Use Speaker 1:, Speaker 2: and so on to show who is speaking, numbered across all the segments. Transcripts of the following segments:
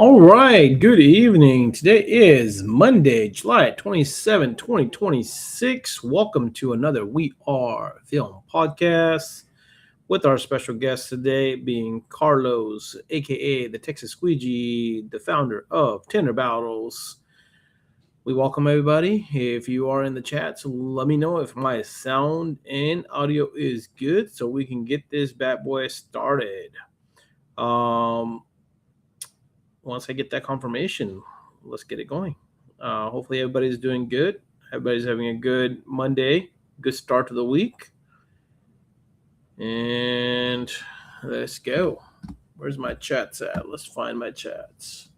Speaker 1: All right, good evening. Today is Monday, July 27, 2026. Welcome to another We Are Film podcast with our special guest today being Carlos, aka the Texas Squeegee, the founder of Tinter Battles. We welcome everybody. If you are in the chat, so let me know if my sound and audio is good so we can get this bad boy started. Once I get that confirmation, let's get it going. Hopefully, everybody's doing good. Everybody's having a good Monday, good start to the week. And let's go. Where's my chats at? Let's find my chats.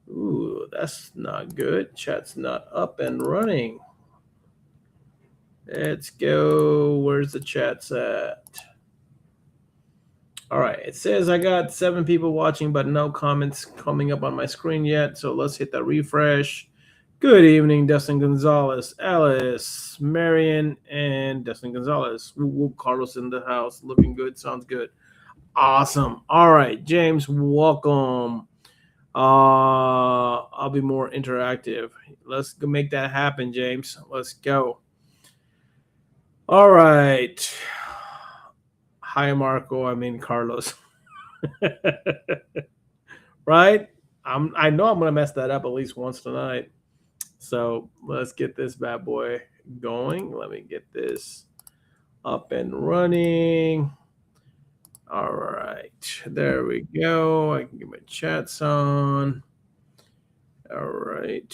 Speaker 1: Ooh, that's not good. Chat's not up and running. Let's go. Where's the chats at? All right, it says I got 7 people watching, but no comments coming up on my screen yet. So let's hit that refresh. Good evening, Dustin Gonzalez, Alice, Marion, and Dustin Gonzalez. Carlos in the house, looking good, sounds good. Awesome. All right, James, welcome. I'll be more interactive. Let's make that happen, James. Let's go. All right. Hi, Marco. I mean, Carlos. Right? I know I'm going to mess that up at least once tonight. So let's get this bad boy going. Let me get this up and running. All right. There we go. I can get my chats on. All right.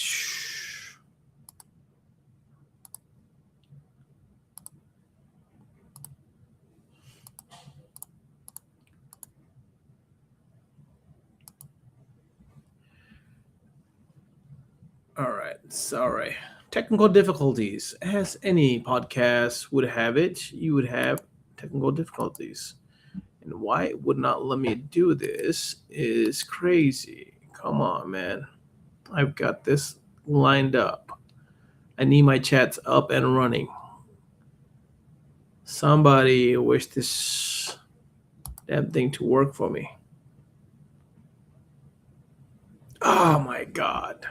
Speaker 1: All right. Sorry. Technical difficulties. As any podcast would have it, you would have technical difficulties. And why it would not let me do this is crazy. Come on, man. I've got this lined up. I need my chats up and running. Somebody wish this damn thing to work for me. Oh my God.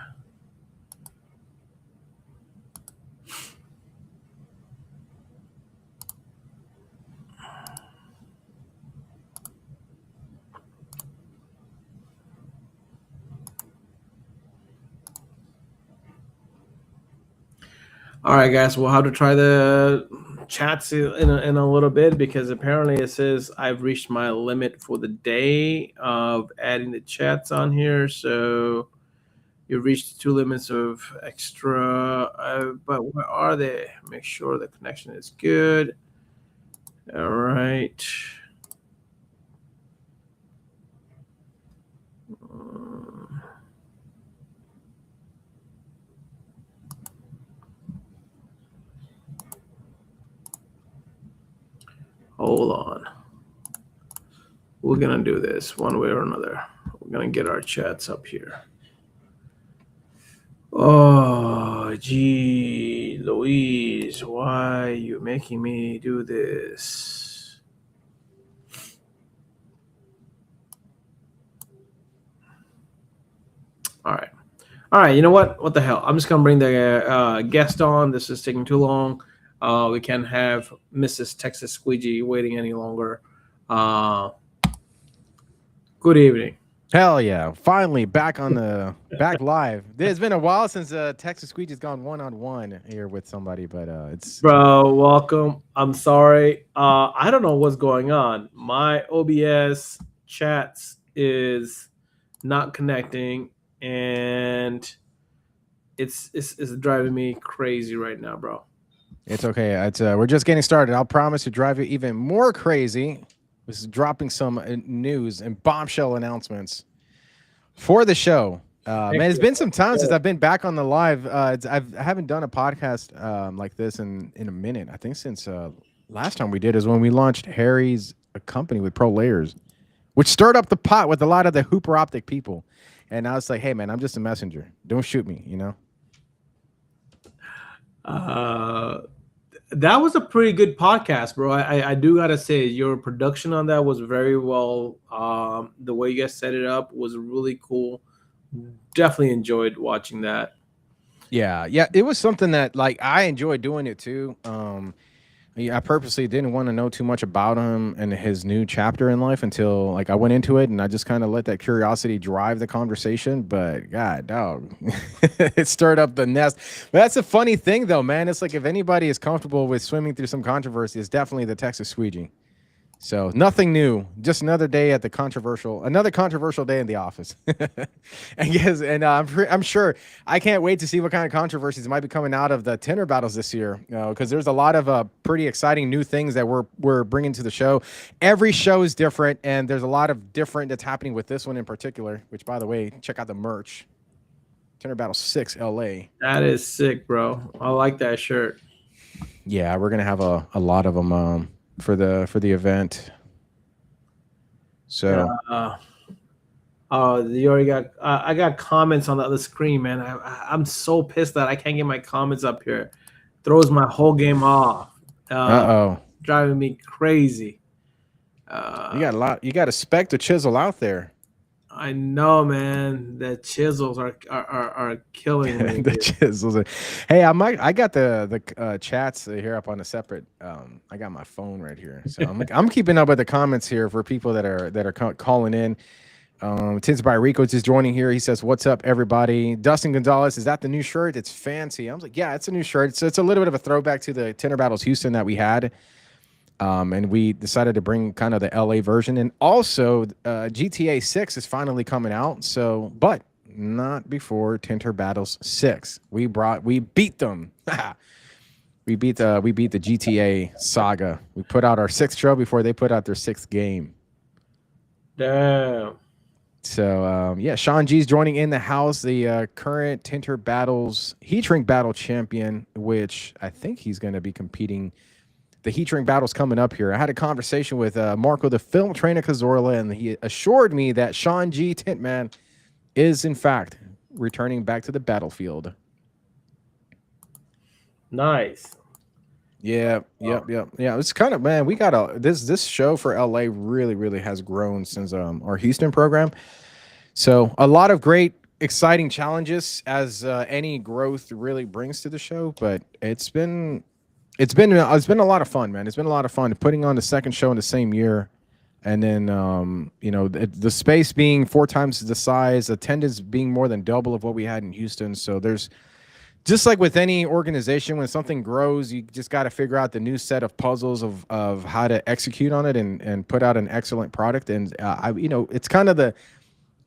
Speaker 1: All right, guys, we'll have to try the chats in a little bit because apparently it says I've reached my limit for the day of adding the chats on here. So you've reached 2 limits of extra, but where are they? Make sure the connection is good. All right. Hold on. We're going to do this one way or another. We're going to get our chats up here. Oh, gee, Louise, why are you making me do this? All right. All right, you know what? What the hell? I'm just going to bring the guest on. This is taking too long. We can't have Mrs. Texas Squeegee waiting any longer. Good evening.
Speaker 2: Hell yeah. Finally back live. It's been a while since Texas Squeegee's gone one-on-one here with somebody, but it's...
Speaker 1: Bro, welcome. I'm sorry. I don't know what's going on. My OBS chats is not connecting, and it's driving me crazy right now, bro.
Speaker 2: It's okay. We're just getting started. I'll promise to drive you even more crazy. This is dropping some news and bombshell announcements for the show. Man, it's been some time since I've been back on the live. I haven't done a podcast like this in a minute. I think since last time we did is when we launched Harry's company with Pro Layers, which stirred up the pot with a lot of the Hooper Optic people. And I was like, hey, man, I'm just a messenger. Don't shoot me, you know?
Speaker 1: That was a pretty good podcast, bro. I do gotta say your production on that was very well. The way you guys set it up was really cool. Definitely enjoyed watching that.
Speaker 2: Yeah, yeah, it was something that like I enjoyed doing it too. Yeah, I purposely didn't want to know too much about him and his new chapter in life until like I went into it and I just kind of let that curiosity drive the conversation. But God, dog, it stirred up the nest. But that's a funny thing, though, man. It's like if anybody is comfortable with swimming through some controversy, it's definitely the Texas Squeegee. So nothing new, just another day at another controversial day in the office. And yes, and I'm sure I can't wait to see what kind of controversies might be coming out of the Tinter Battles this year, because there's a lot of pretty exciting new things that we're bringing to the show. Every show is different, and there's a lot of different that's happening with this one in particular. Which, by the way, check out the merch. Tinter Battle 6 LA.
Speaker 1: That is sick, bro. I like that shirt.
Speaker 2: Yeah, we're gonna have a lot of them for the event. So
Speaker 1: you already got. I got comments on the other screen, man. I'm so pissed that I can't get my comments up here. Throws my whole game off. Driving me crazy.
Speaker 2: You got a lot. You got a spec to chisel out there.
Speaker 1: I know, man. The chisels are killing me.
Speaker 2: The chisels. Hey, I got the chats here up on a separate. I got my phone right here, so I'm keeping up with the comments here for people that are calling in. Tins by Rico just joining here. He says, "What's up, everybody?" Dustin Gonzalez, is that the new shirt? It's fancy. I was like, yeah, it's a new shirt. It's a little bit of a throwback to the Tinter Battles Houston that we had. And we decided to bring kind of the LA version. And also GTA 6 is finally coming out. So, but not before Tinter Battles 6. We beat them. we beat the GTA saga. We put out our 6th show before they put out their 6th game.
Speaker 1: Damn.
Speaker 2: So, yeah, Sean G's joining in the house, the current Tinter Battles Heat Shrink Battle champion, which I think he's going to be competing. The Heat Shrink Battle's coming up here. I had a conversation with Marco, the film trainer Cazorla, and he assured me that Sean G. Tintman is, in fact, returning back to the battlefield.
Speaker 1: Nice.
Speaker 2: Yeah, yep. Yeah, it's kind of, man, we got this show for LA really has grown since our Houston program. So a lot of great, exciting challenges as any growth really brings to the show, but it's been a lot of fun, man. It's been a lot of fun putting on the second show in the same year. And then, the space being 4 times the size, attendance being more than double of what we had in Houston. So there's just like with any organization, when something grows, you just got to figure out the new set of puzzles of how to execute on it and put out an excellent product. And, it's kind of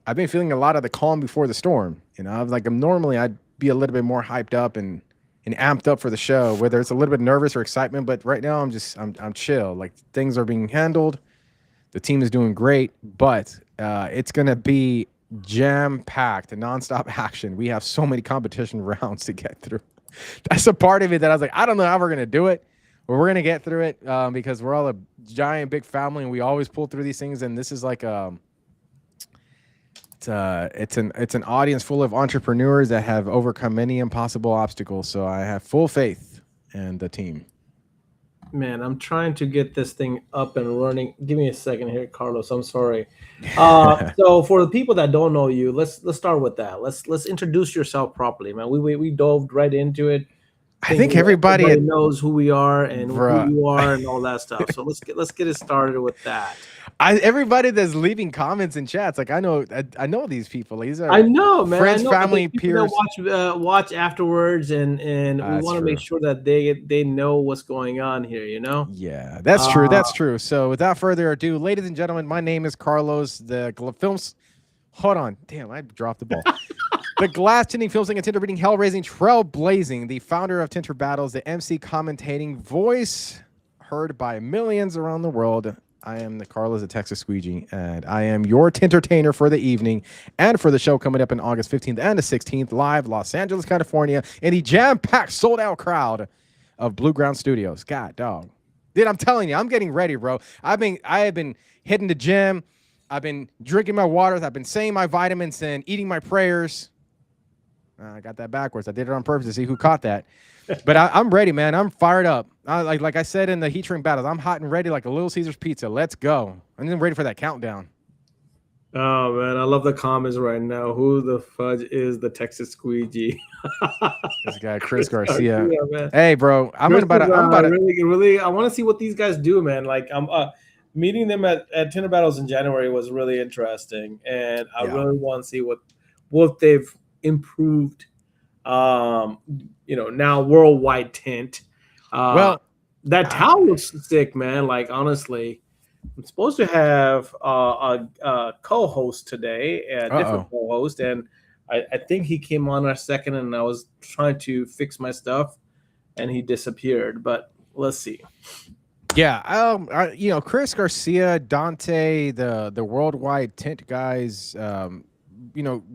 Speaker 2: I've been feeling a lot of the calm before the storm. Normally I'd be a little bit more hyped up and amped up for the show, whether it's a little bit nervous or excitement, but right now I'm chill. Like, things are being handled. The team is doing great, but it's going to be jam-packed and nonstop action. We have so many competition rounds to get through. That's a part of it that I was like, I don't know how we're going to do it, but we're going to get through it because we're all a giant, big family, and we always pull through these things. And this is like it's an audience full of entrepreneurs that have overcome many impossible obstacles. So I have full faith in the team.
Speaker 1: Man, I'm trying to get this thing up and running. Give me a second here, Carlos. I'm sorry. So for the people that don't know you, let's start with that. Let's introduce yourself properly, man. We dove right into it.
Speaker 2: I think everybody
Speaker 1: knows who we are and who you are and all that stuff. So let's get it started with that.
Speaker 2: Everybody that's leaving comments and chats, like I know these people. These are
Speaker 1: man.
Speaker 2: Friends, family, peers.
Speaker 1: Watch afterwards, and we want to make sure that they know what's going on here.
Speaker 2: Yeah, that's true. That's true. So without further ado, ladies and gentlemen, my name is Carlos. The films. Hold on, damn, I dropped the ball. The glass tinting, film singing, tinter reading, hell raising, trailblazing, the founder of Tinter Battles, the MC commentating, voice heard by millions around the world. I am the Carlos of Texas Squeegee, and I am your tintertainer for the evening and for the show coming up on August 15th and the 16th, live Los Angeles, California, in the jam-packed, sold-out crowd of Blue Ground Studios. God, dog. Dude, I'm telling you, I'm getting ready, bro. I have been hitting the gym. I've been drinking my water. I've been saying my vitamins and eating my prayers. I got that backwards. I did it on purpose to see who caught that. But I'm ready, man. I'm fired up. Like I said in the heat shrink battles, I'm hot and ready like a Little Caesars pizza. Let's go. I'm ready for that countdown.
Speaker 1: Oh man, I love the comments right now. Who the fudge is the Texas Squeegee?
Speaker 2: This guy Chris Garcia.
Speaker 1: Man.
Speaker 2: Hey, bro, I'm about to
Speaker 1: really. I want to see what these guys do, man. Like I'm meeting them at Tinter Battles in January was really interesting, and I really want to see what they've improved. Now worldwide tint. That towel looks sick, man. Like honestly. I'm supposed to have a co-host today, a different co-host, and I think he came on our second, and I was trying to fix my stuff, and he disappeared. But let's see.
Speaker 2: Yeah, Chris Garcia, Dante, the worldwide tint guys,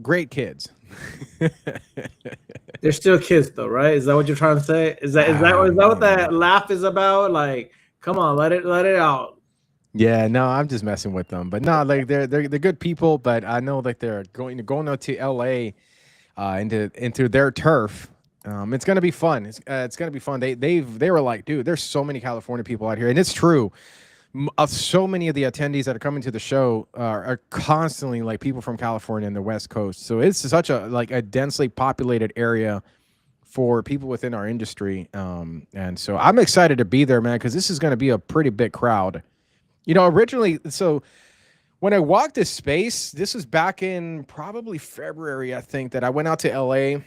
Speaker 2: great kids.
Speaker 1: They're still kids, though, right? Is that what you're trying to say? Is that what that laugh is about? Like, come on, let it out.
Speaker 2: Yeah, no, I'm just messing with them, but no, like they're good people. But I know like they're going out to LA, into their turf. It's gonna be fun. It's gonna be fun. They were like, dude, there's so many California people out here, and it's true. So many of the attendees that are coming to the show are constantly like people from California and the West Coast. So it's such a densely populated area for people within our industry. And so I'm excited to be there, man, because this is going to be a pretty big crowd. Originally, so when I walked this space, this was back in probably February, I think, that I went out to LA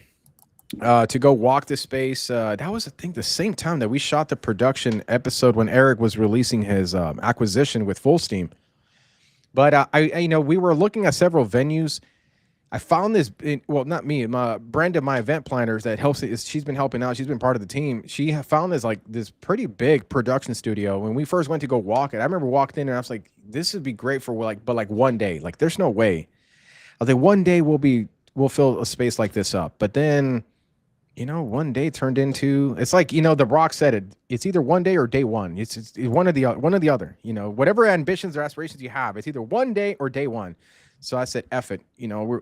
Speaker 2: to go walk this space. That was, I think, the same time that we shot the production episode when Eric was releasing his acquisition with Full Steam. But we were looking at several venues. I found this, not me, Brenda, my event planners that helps. She's been helping out. She's been part of the team. She found this pretty big production studio. When we first went to go walk it, I remember walking in and I was like, this would be great for but one day. Like, there's no way. I was like, one day we'll fill a space like this up. But then, one day turned into, it's like, The Rock said it. It's either one day or day one. It's one or the other. Whatever ambitions or aspirations you have, it's either one day or day one. So I said, F it.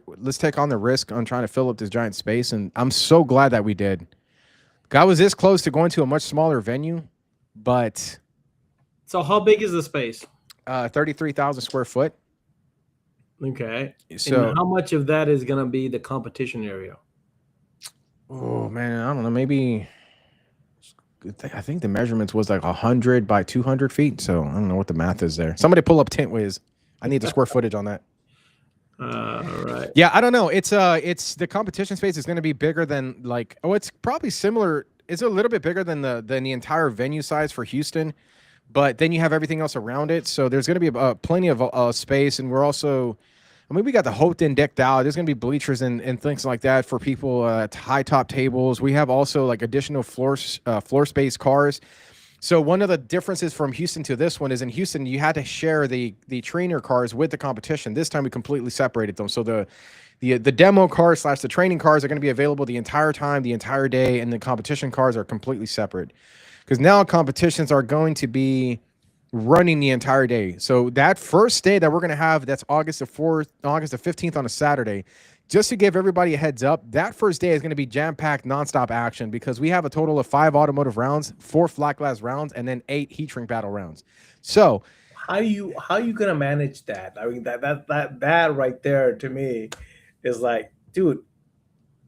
Speaker 2: Let's take on the risk on trying to fill up this giant space. And I'm so glad that we did. I was this close to going to a much smaller venue, but.
Speaker 1: So how big is the space?
Speaker 2: 33,000 square foot.
Speaker 1: Okay. So and how much of that is going to be the competition area?
Speaker 2: Oh, man, I don't know. Maybe. I think the measurements was like 100 by 200 feet. So I don't know what the math is there. Somebody pull up Tintwiz. I need the square footage on that.
Speaker 1: All right.
Speaker 2: Yeah, I don't know. It's the competition space is going to be bigger than it's probably similar. It's a little bit bigger than the entire venue size for Houston, but then you have everything else around it. So there's going to be plenty of space, and we're also, we got the Hope Den decked out. There's going to be bleachers and things like that for people at high top tables. We have also like additional floor space cars. So one of the differences from Houston to this one is in Houston, you had to share the trainer cars with the competition. This time we completely separated them. So the demo cars / the training cars are going to be available the entire time, the entire day, and the competition cars are completely separate. Because now competitions are going to be running the entire day. So that first day that we're going to have, that's August the 15th on a Saturday. Just to give everybody a heads up, that first day is going to be jam-packed nonstop action because we have a total of 5 automotive rounds, 4 flat glass rounds, and then 8 heat shrink battle rounds. So
Speaker 1: how you going to manage that? I mean, that right there to me is like, dude,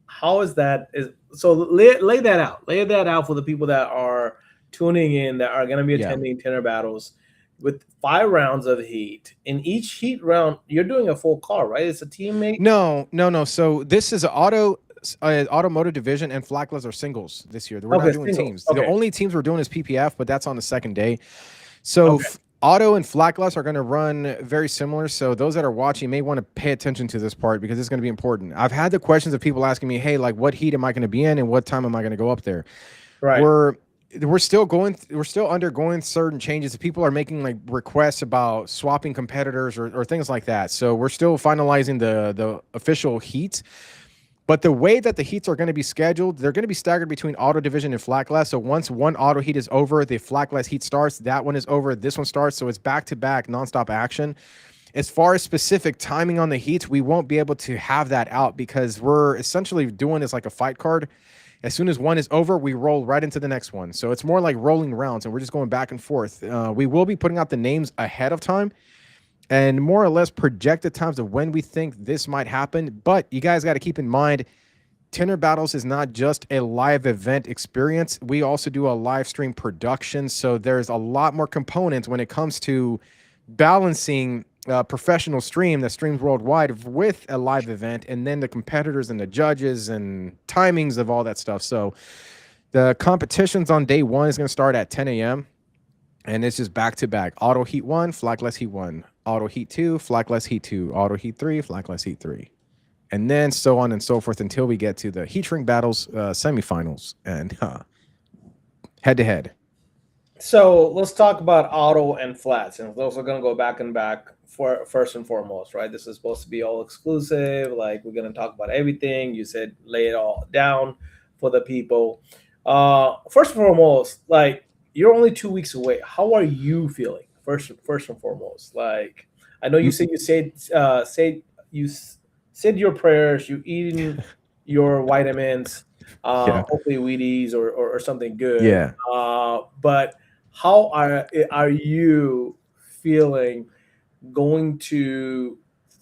Speaker 1: how is that? So lay that out. Lay that out for the people that are tuning in that are going to be attending Tinter Battles. With 5 rounds of heat. In each heat round, you're doing a full car, right? It's a teammate?
Speaker 2: No. So this is automotive division, and flat glass are singles this year. We're not doing teams. Okay. The only teams we're doing is PPF, but that's on the second day. So auto and flat glass are going to run very similar. So those that are watching may want to pay attention to this part because it's going to be important. I've had the questions of people asking me, hey, like what heat am I going to be in and what time am I going to go up there?
Speaker 1: Right.
Speaker 2: We're still undergoing certain changes. People are making like requests about swapping competitors or things like that. So we're still finalizing the official heats. But the way that the heats are going to be scheduled, they're going to be staggered between auto division and flat glass. So once one auto heat is over, the flat glass heat starts. That one is over. This one starts. So it's back-to-back nonstop action. As far as specific timing on the heats, we won't be able to have that out because we're essentially doing this like a fight card. As soon as one is over, we roll right into the next one. So it's more like rolling rounds, and we're just going back and forth. We will be putting out the names ahead of time and more or less projected times of when we think this might happen. But you guys got to keep in mind, Tinter Battles is not just a live event experience. We also do a live stream production. So there's a lot more components when it comes to balancing a professional stream that streams worldwide with a live event, and then the competitors and the judges and timings of all that stuff. So the competitions on day one is going to start at 10 a.m. and it's just back to back. Auto heat 1, flagless heat 1. Auto heat 2, flagless heat 2. Auto heat 3, flagless heat 3. And then so on and so forth until we get to the heat shrink battles semifinals and head to head.
Speaker 1: So let's talk about auto and flats, and those are going to go back and back for first and foremost, right? This is supposed to be all exclusive. Like, we're going to talk about everything. You said lay it all down for the people. First and foremost, like, you're only 2 weeks away. How are you feeling? First and foremost, like, I know you said you said your prayers. You eating your vitamins.
Speaker 2: Yeah.
Speaker 1: Hopefully Wheaties or something good.
Speaker 2: Yeah.
Speaker 1: But how are you feeling going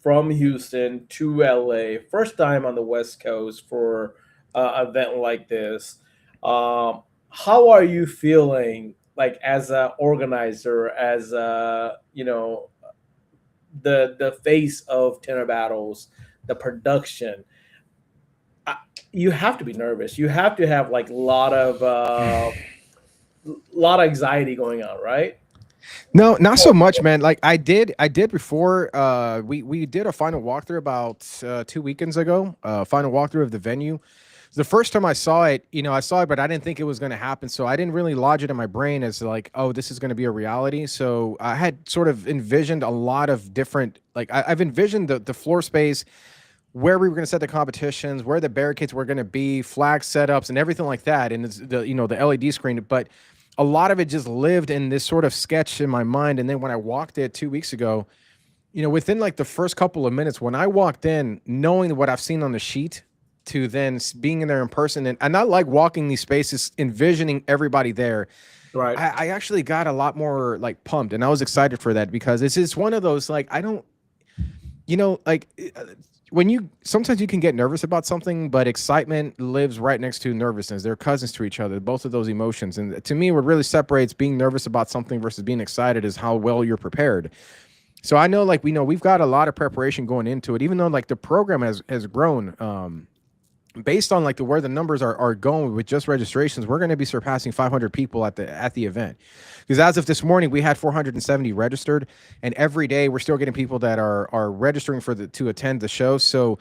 Speaker 1: from Houston to LA, first time on the West Coast for an event like this? How are you feeling, like, as an organizer, as the face of Tinter Battles, the production? You have to be nervous. You have to have like a lot of anxiety going on, right?
Speaker 2: No, not so much, man. Like I did before. We did a final walkthrough about 2 weekends ago. Final walkthrough of the venue. The first time I saw it, I saw it, but I didn't think it was going to happen. So I didn't really lodge it in my brain as like, oh, this is going to be a reality. So I had sort of envisioned a lot of different, like I've envisioned the floor space, where we were going to set the competitions, where the barricades were going to be, flag setups, and everything like that, and it's the LED screen. But a lot of it just lived in this sort of sketch in my mind. And then when I walked it 2 weeks ago, within like the first couple of minutes, when I walked in, knowing what I've seen on the sheet, to then being in there in person, and not like walking these spaces, envisioning everybody there.
Speaker 1: Right.
Speaker 2: I actually got a lot more like pumped, and I was excited for that because it's just one of those like I don't, like. When sometimes you can get nervous about something, but excitement lives right next to nervousness. They're cousins to each other, both of those emotions. And to me, what really separates being nervous about something versus being excited is how well you're prepared. So I know, like, we've got a lot of preparation going into it, even though like the program has grown. Based on like where the numbers are going with just registrations, we're going to be surpassing 500 people at the event. Because as of this morning, we had 470 registered, and every day we're still getting people that are registering to attend the show. So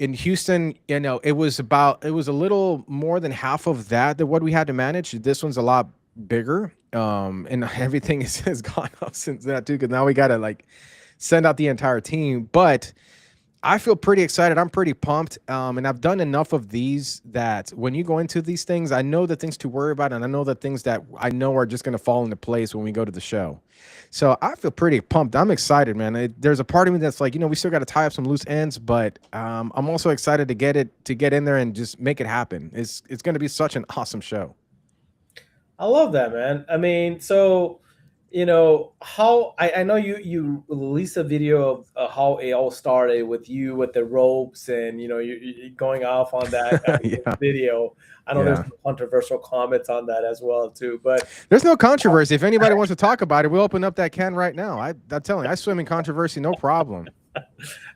Speaker 2: in Houston, it was a little more than half of that what we had to manage. This one's a lot bigger, and everything has gone up since that too. Because now we got to like send out the entire team, but I feel pretty excited. I'm pretty pumped. And I've done enough of these that when you go into these things, I know the things to worry about, and I know the things that I know are just going to fall into place when we go to the show. So I feel pretty pumped. I'm excited, man. There's a part of me that's like, we still got to tie up some loose ends, but I'm also excited to get in there and just make it happen. It's going to be such an awesome show.
Speaker 1: I love that, man. I mean, so how I know you released a video of how it all started with you with the ropes, and you're going off on that
Speaker 2: Yeah.
Speaker 1: video. I know there's some controversial comments on that as well too, but
Speaker 2: there's no controversy. If anybody wants to talk about it, we'll open up that can right now. I'm telling you, I swim in controversy, no problem.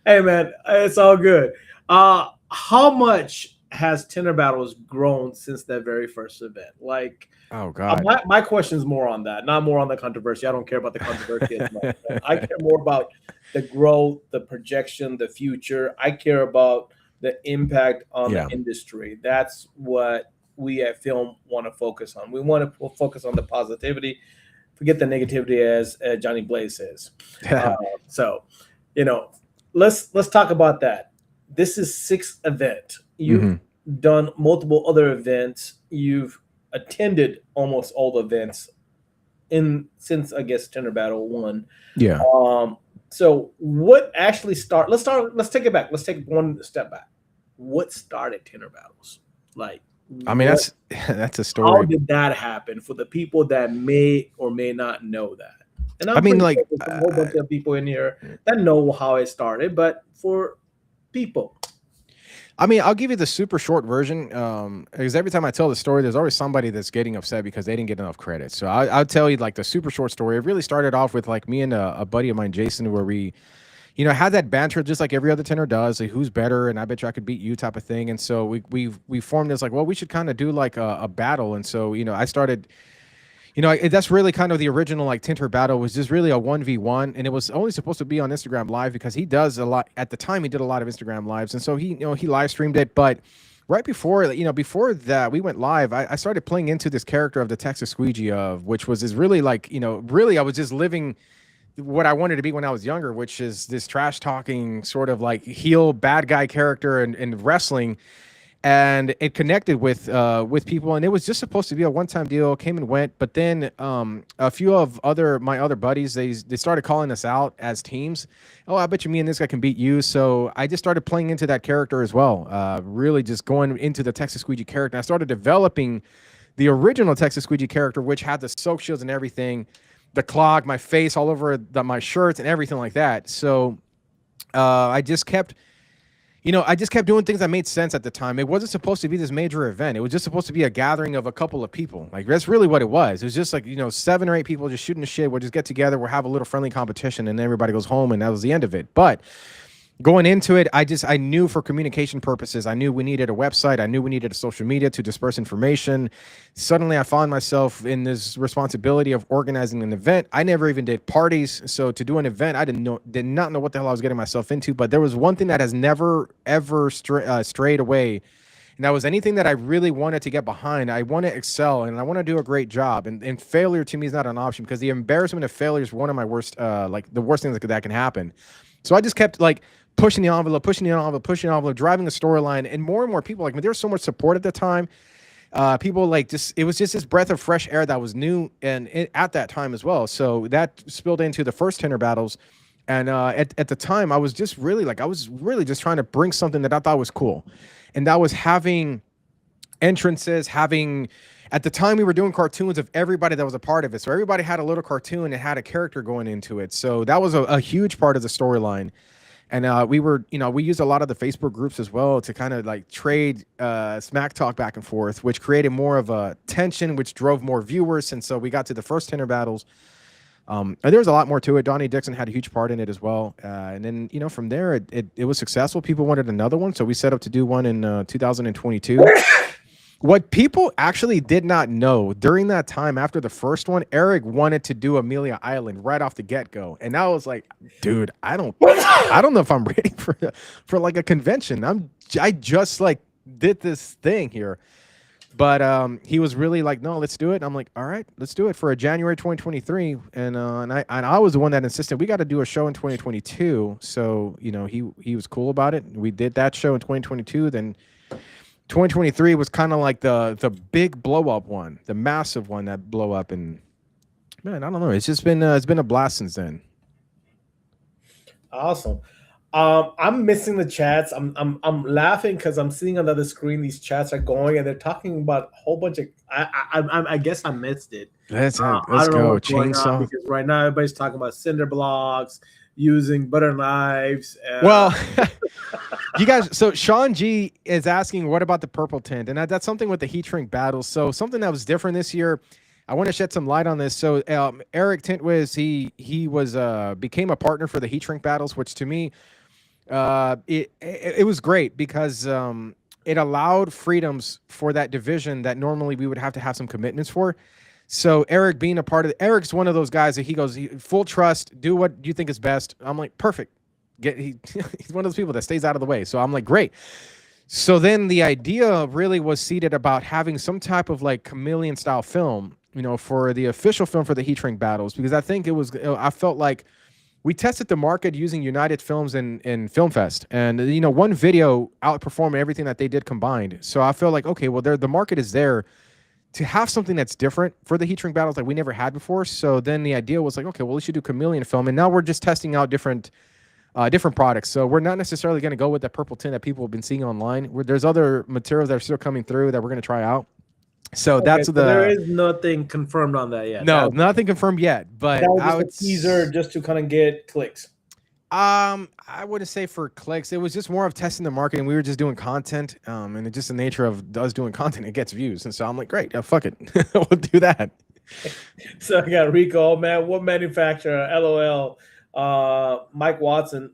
Speaker 1: Hey, man, it's all good. How much has Tinter Battles grown since that very first event? Like,
Speaker 2: oh God,
Speaker 1: my question is more on that, not more on the controversy. I don't care about the controversy as much. I care more about the growth, the projection, the future. I care about the impact on the industry. That's what we at Film want to focus on. We want to focus on the positivity, forget the negativity, as Johnny Blaze says. So, let's talk about that. This is sixth event. You've done multiple other events. You've attended almost all the events since I guess Tinter Battle 1.
Speaker 2: Yeah.
Speaker 1: So what actually start? Let's start. Let's take it back. Let's take one step back. What started Tinter Battles? Like,
Speaker 2: I mean,
Speaker 1: what?
Speaker 2: that's a
Speaker 1: How
Speaker 2: story.
Speaker 1: did that happen for the people that may or may not know that? And
Speaker 2: I
Speaker 1: I'm
Speaker 2: mean,
Speaker 1: pretty sure
Speaker 2: like,
Speaker 1: there's a whole bunch of people in here that know how it started, but for people,
Speaker 2: I mean, I'll give you the super short version, because every time I tell the story, there's always somebody that's getting upset because they didn't get enough credit. So I'll tell you like the super short story. It really started off with like me and a buddy of mine, Jason, where we, had that banter just like every other tenor does, like who's better, and I bet you I could beat you type of thing. And so we formed this like, well, we should kind of do like a battle. And so I started. That's really kind of the original like Tinter battle was just really a 1v1, and it was only supposed to be on Instagram Live because he does a lot at the time. He did a lot of Instagram lives, and so he live streamed it. But right before before that we went live, I started playing into this character of the Texas Squeegee, which was this really like really I was just living what I wanted to be when I was younger, which is this trash talking sort of like heel bad guy character in wrestling. And it connected with people, and it was just supposed to be a one-time deal. Came and went, but then a few of my other buddies they started calling us out as teams. Oh, I bet you me and this guy can beat you. So I just started playing into that character as well. Really just going into the Texas Squeegee character. And I started developing the original Texas Squeegee character, which had the soak shields and everything, the clog, my face all over my shirts and everything like that. So I just kept doing things that made sense at the time. It wasn't supposed to be this major event. It was just supposed to be a gathering of a couple of people. Like, that's really what it was. It was just like, 7 or 8 people just shooting the shit. We'll just get together. We'll have a little friendly competition, and then everybody goes home, and that was the end of it. But going into it, I knew for communication purposes, I knew we needed a website. I knew we needed a social media to disperse information. Suddenly I found myself in this responsibility of organizing an event. I never even did parties. So to do an event, I did not know what the hell I was getting myself into. But there was one thing that has never, ever strayed away. And that was anything that I really wanted to get behind. I want to excel, and I want to do a great job. And failure to me is not an option, because the embarrassment of failure is one of my worst, like the worst things that can happen. So I just kept like pushing the envelope, driving the storyline, and more people. Like, there was so much support at the time. People like it was just this breath of fresh air that was new and at that time as well. So that spilled into the first Tinter Battles. And at the time, I was just really just trying to bring something that I thought was cool. And that was having entrances, at the time we were doing cartoons of everybody that was a part of it. So everybody had a little cartoon and had a character going into it. So that was a huge part of the storyline. And we used a lot of the Facebook groups as well to kind of like trade smack talk back and forth, which created more of a tension, which drove more viewers. And so we got to the first Tinter Battles. And there was a lot more to it. Donnie Dixon had a huge part in it as well. And then, from there, it was successful. People wanted another one. So we set up to do one in 2022. What people actually did not know during that time after the first one, Eric wanted to do Amelia Island right off the get-go. And I was like, dude, I don't know if I'm ready for like a convention. I just like did this thing here. But he was really like, no, let's do it. And I'm like, all right, let's do it for a January 2023. And I was the one that insisted we got to do a show in 2022. So, he was cool about it. We did that show in 2022. Then 2023 was kind of like the big blow up one, the massive one that blow up. And man, I don't know. It's just been a blast since then.
Speaker 1: Awesome. I'm missing the chats. I'm laughing because I'm seeing on the other screen these chats are going and they're talking about a whole bunch of. I guess I missed it.
Speaker 2: Let's
Speaker 1: I
Speaker 2: go.
Speaker 1: don't know what's going on
Speaker 2: Chainsaw.
Speaker 1: because right now everybody's talking about cinder blocks, using butter knives.
Speaker 2: Well, you guys. So Sean G is asking, what about the purple tint? And that's something with the heat shrink battles. So something that was different this year. I want to shed some light on this. So Eric Tintwiz, he was became a partner for the heat shrink battles, which to me. It was great because it allowed freedoms for that division that normally we would have to have some commitments for. So Eric being a part of it, Eric's one of those guys that he goes, full trust, do what you think is best. I'm like, perfect. He's one of those people that stays out of the way. So I'm like, great. So then the idea really was seeded about having some type of like chameleon style film, for the official film for the heat shrink battles, because I think I felt like we tested the market using United Films and Film Fest, and one video outperformed everything that they did combined. So I feel like, okay, well, the market is there to have something that's different for the heat shrink battles that we never had before. So then the idea was like, okay, well, we should do chameleon film, and now we're just testing out different products. So we're not necessarily going to go with that purple tint that people have been seeing online. There's other materials that are still coming through that we're going to try out. So that's
Speaker 1: there is nothing confirmed on that yet.
Speaker 2: No, nothing confirmed yet. But
Speaker 1: that was just a teaser just to kind of get clicks.
Speaker 2: I wouldn't say for clicks. It was just more of testing the market, and we were just doing content. And it's just the nature of us doing content, it gets views. And so I'm like, great, fuck it, we'll do that.
Speaker 1: So I got Rico, man. What manufacturer? LOL. Mike Watson.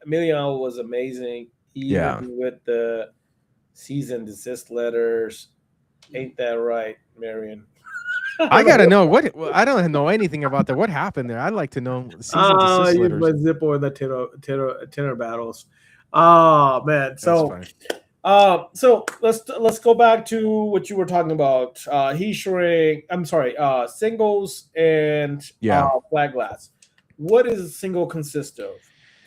Speaker 1: Emiliano was amazing. Even with the cease and desist letters. Ain't that right, Marion?
Speaker 2: I gotta know what. I don't know anything about that. What happened there? I'd like to know.
Speaker 1: Use my Zippo in the Tinter Battles. Oh man, so let's go back to what you were talking about. Heat shrink. I'm sorry. Singles and flat glass. What does a single consist of?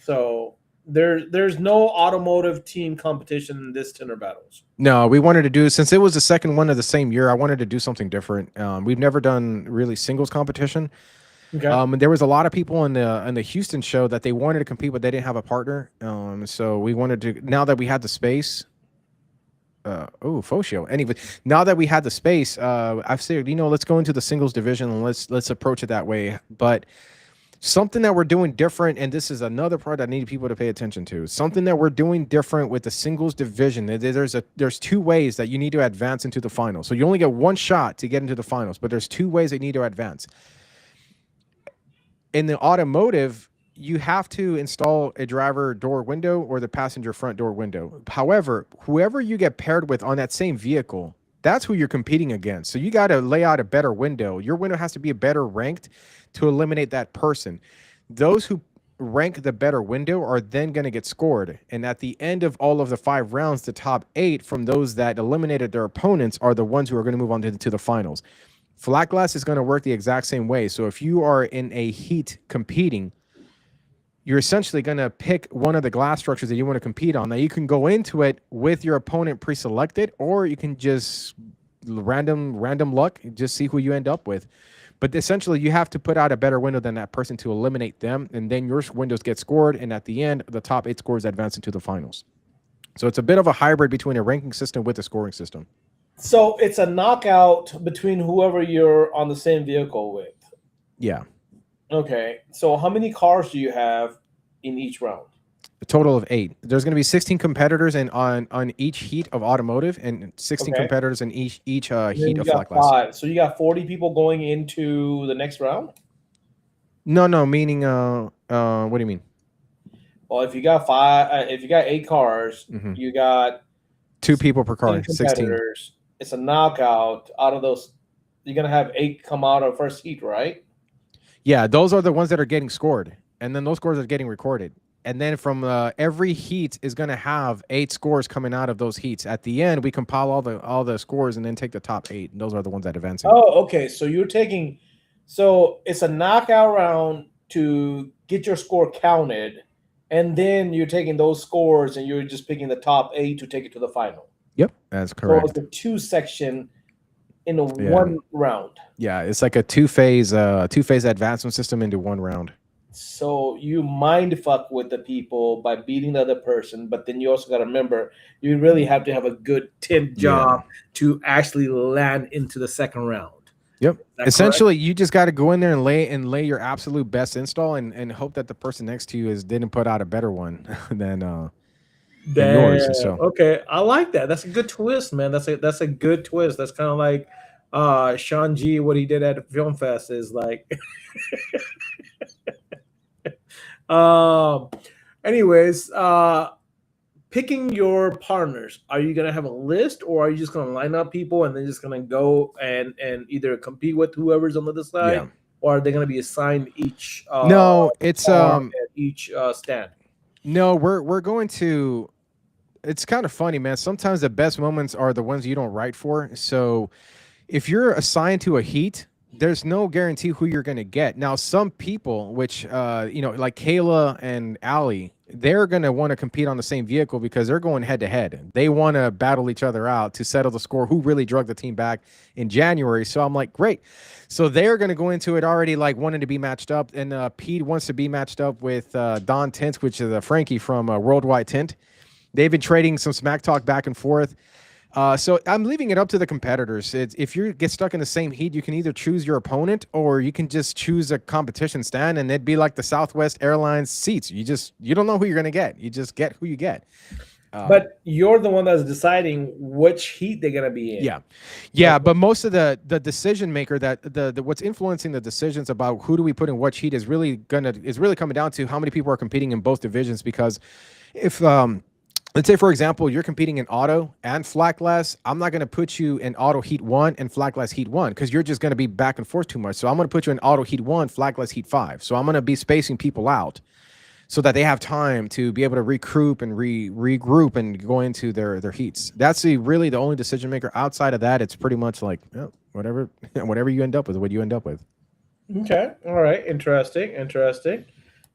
Speaker 1: So there's no automotive team competition in this Tinter Battles.
Speaker 2: No, we wanted to do, since it was the second one of the same year, I wanted to do something different. We've never done really singles competition. Okay. And there was a lot of people in the Houston show that they wanted to compete, but they didn't have a partner. So we wanted to, now that we had the space. Faux show. Anyway, now that we had the space, I've said, let's go into the singles division and let's approach it that way. But something that we're doing different, and this is another part I need people to pay attention to. Something that we're doing different with the singles division. There's two ways that you need to advance into the finals. So you only get one shot to get into the finals, but there's two ways that you need to advance. In the automotive, you have to install a driver door window or the passenger front door window. However, whoever you get paired with on that same vehicle, that's who you're competing against. So you got to lay out a better window. Your window has to be better ranked to eliminate that person. Those who rank the better window are then going to get scored. And at the end of all of the 5 rounds, the top 8 from those that eliminated their opponents are the ones who are going to move on to the finals. Flat glass is going to work the exact same way. So if you are in a heat competing, you're essentially going to pick one of the glass structures that you want to compete on. Now, you can go into it with your opponent pre-selected, or you can just random luck, just see who you end up with. But essentially, you have to put out a better window than that person to eliminate them, and then your windows get scored, and at the end, the top 8 scores advance into the finals. So it's a bit of a hybrid between a ranking system with a scoring system.
Speaker 1: So it's a knockout between whoever you're on the same vehicle with.
Speaker 2: Yeah.
Speaker 1: Okay. So how many cars do you have in each round?
Speaker 2: A total of 8. There's going to be 16 competitors on each heat of automotive, and 16 competitors in each heat of flat glass.
Speaker 1: 5. So you got 40 people going into the next round?
Speaker 2: No, meaning what do you mean?
Speaker 1: Well, if you got 5, if you got 8 cars, you got
Speaker 2: 2 people per car, 16.
Speaker 1: It's a knockout. Out of those, you're going to have 8 come out of first heat, right?
Speaker 2: Yeah, those are the ones that are getting scored, and then those scores are getting recorded. And then from every heat is going to have 8 scores coming out of those heats. At the end, we compile all the scores and then take the top 8. And those are the ones that advance.
Speaker 1: Oh, okay. So it's a knockout round to get your score counted, and then you're taking those scores and you're just picking the top 8 to take it to the final.
Speaker 2: Yep, that's correct.
Speaker 1: So it's a 2-section in one round.
Speaker 2: Yeah, it's like a two-phase advancement system into one round.
Speaker 1: So you mind fuck with the people by beating the other person, but then you also got to remember you really have to have a good tint job to actually land into the second round.
Speaker 2: Yep. Essentially, you just got to go in there and lay your absolute best install and hope that the person next to you didn't put out a better one than yours. And so
Speaker 1: okay, I like that. That's a good twist, man. That's a good twist. That's kind of like Sean G. What he did at Film Fest is like. Anyways, picking your partners, are you gonna have a list, or are you just gonna line up people and then just gonna go and either compete with whoever's on the other side, or are they gonna be assigned each?
Speaker 2: No, it's
Speaker 1: at each stand.
Speaker 2: No, we're going to. It's kind of funny, man. Sometimes the best moments are the ones you don't write for. So, if you're assigned to a heat, there's no guarantee who you're going to get. Now, some people, which, like Kayla and Allie, they're going to want to compete on the same vehicle because they're going head to head. They want to battle each other out to settle the score, who really drug the team back in January. So I'm like, great. So they're going to go into it already like wanting to be matched up. And Pete wants to be matched up with Don Tint, which is Frankie from Worldwide Tint. They've been trading some smack talk back and forth. So I'm leaving it up to the competitors. If you get stuck in the same heat, you can either choose your opponent or you can just choose a competition stand, and it'd be like the Southwest Airlines seats. You don't know who you're going to get. You just get who you get.
Speaker 1: But you're the one that's deciding which heat they're gonna be in.
Speaker 2: Yeah. But most of the decision maker that the what's influencing the decisions about who do we put in which heat is really coming down to how many people are competing in both divisions. Because if let's say, for example, you're competing in auto and flat glass, I'm not going to put you in auto heat 1 and flat glass heat 1 because you're just going to be back and forth too much. So I'm going to put you in auto heat 1, flat glass heat 5. So I'm going to be spacing people out so that they have time to be able to recruit and regroup and go into their heats. That's really the only decision maker. Outside of that, it's pretty much like whatever you end up with, what you end up with.
Speaker 1: Okay. All right. Interesting.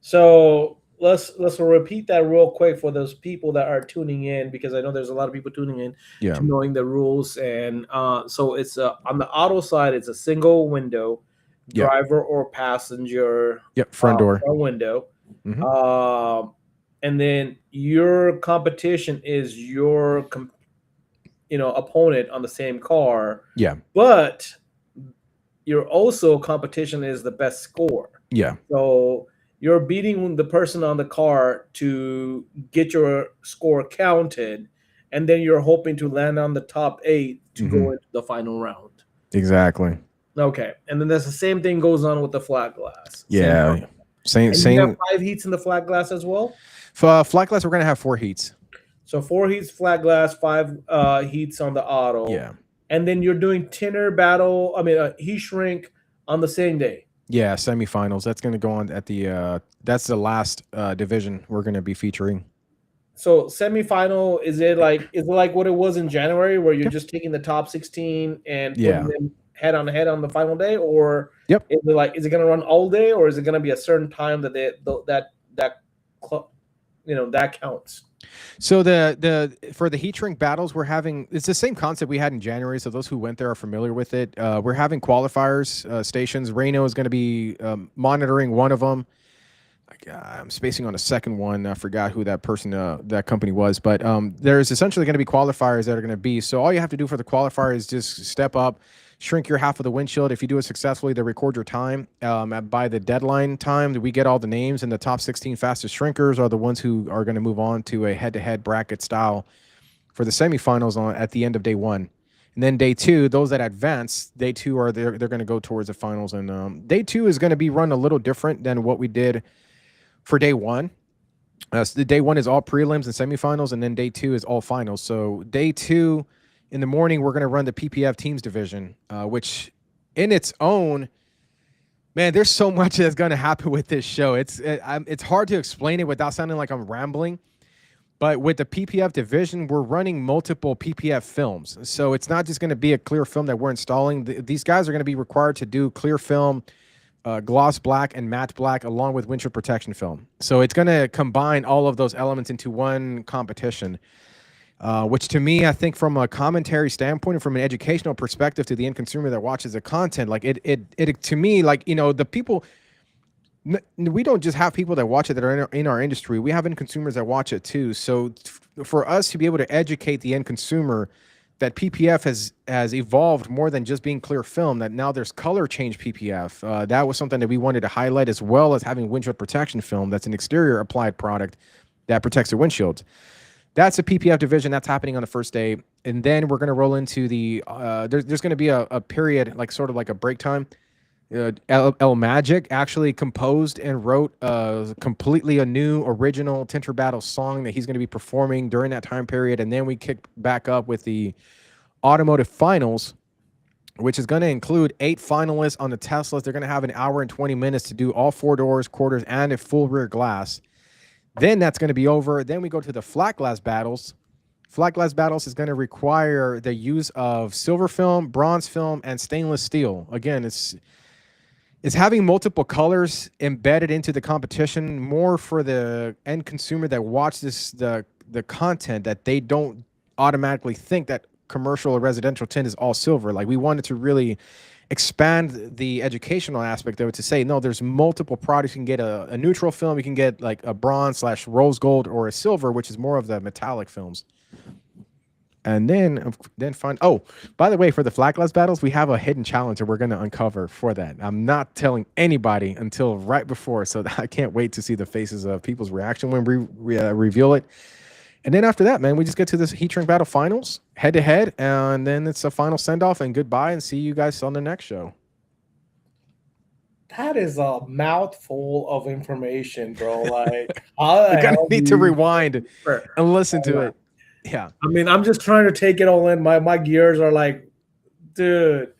Speaker 1: So let's repeat that real quick for those people that are tuning in, because I know there's a lot of people tuning in to knowing the rules. And so it's on the auto side, it's a single window, driver or passenger.
Speaker 2: Front door.
Speaker 1: Front window. Mm-hmm. And then your competition is your opponent on the same car. But your also competition is the best score. So you're beating the person on the car to get your score counted, and then you're hoping to land on the top 8 to go into the final round.
Speaker 2: Exactly.
Speaker 1: Okay. And then that's the same thing goes on with the flat glass.
Speaker 2: Same.
Speaker 1: You have 5 heats in the flat glass as well?
Speaker 2: For flat glass, we're going to have 4 heats.
Speaker 1: So 4 heats flat glass, 5 heats on the auto. And then you're doing tinter battle, heat shrink on the same day.
Speaker 2: Semifinals. That's going to go on at the that's the last division we're going to be featuring.
Speaker 1: So semifinal, is it like what it was in January, where you're just taking the top 16 and putting them head on the final day, or is it going to run all day, or is it going to be a certain time that that counts?
Speaker 2: So for the heat shrink battles, it's the same concept we had in January. So those who went there are familiar with it. We're having qualifiers stations. Reno is going to be monitoring one of them. I'm spacing on a second one. I forgot who that person, that company was, but there's essentially going to be qualifiers that are going to be. So all you have to do for the qualifier is just step up, shrink your half of the windshield. If you do it successfully, they record your time. By the deadline time, we get all the names, and the top 16 fastest shrinkers are the ones who are going to move on to a head-to-head bracket style for the semifinals at the end of day 1. And then day 2, those that advance, day 2 they're going to go towards the finals. And day 2 is going to be run a little different than what we did for day 1. So the day 1 is all prelims and semifinals, and then day 2 is all finals. So day 2 in the morning, we're going to run the PPF teams division, which in its own, man, there's so much that's going to happen with this show. It's hard to explain it without sounding like I'm rambling. But with the PPF division, we're running multiple PPF films. So it's not just going to be a clear film that we're installing. These guys are going to be required to do clear film, gloss black, and matte black, along with windshield protection film. So it's going to combine all of those elements into one competition, which to me, I think from a commentary standpoint and from an educational perspective to the end consumer that watches the content, like it to me, like, the people, we don't just have people that watch it that are in our industry. We have end consumers that watch it too. So for us to be able to educate the end consumer that PPF has evolved more than just being clear film, that now there's color change PPF. That was something that we wanted to highlight, as well as having windshield protection film that's an exterior applied product that protects the windshields. That's a PPF division. That's happening on the first day. And then we're going to roll into the, there's going to be a period, like sort of like a break time. El Magic actually composed and wrote completely a new original Tinter Battle song that he's going to be performing during that time period. And then we kick back up with the automotive finals, which is going to include 8 finalists on the Teslas. They're going to have an hour and 20 minutes to do all 4 doors, quarters, and a full rear glass. Then that's going to be over. Then we go to the flat glass battles. Flat glass battles is going to require the use of silver film, bronze film, and stainless steel. Again, is having multiple colors embedded into the competition more for the end consumer that watch the content, that they don't automatically think that commercial or residential tint is all silver. Like, we wanted to really expand the educational aspect of it to say, no, there's multiple products. You can get a neutral film, you can get like a bronze / rose gold, or a silver, which is more of the metallic films. And then find, oh, by the way, for the flat glass battles, we have a hidden challenge that we're going to uncover for that. I'm not telling anybody until right before, so I can't wait to see the faces of people's reaction when we reveal it. And then after that, man, we just get to this heat shrink battle finals, head to head, and then it's a final send off and goodbye, and see you guys on the next show.
Speaker 1: That is a mouthful of information, bro. Like, how the
Speaker 2: You're gonna
Speaker 1: hell
Speaker 2: need to rewind and listen to it. Yeah.
Speaker 1: I mean, I'm just trying to take it all in. My gears are like, dude,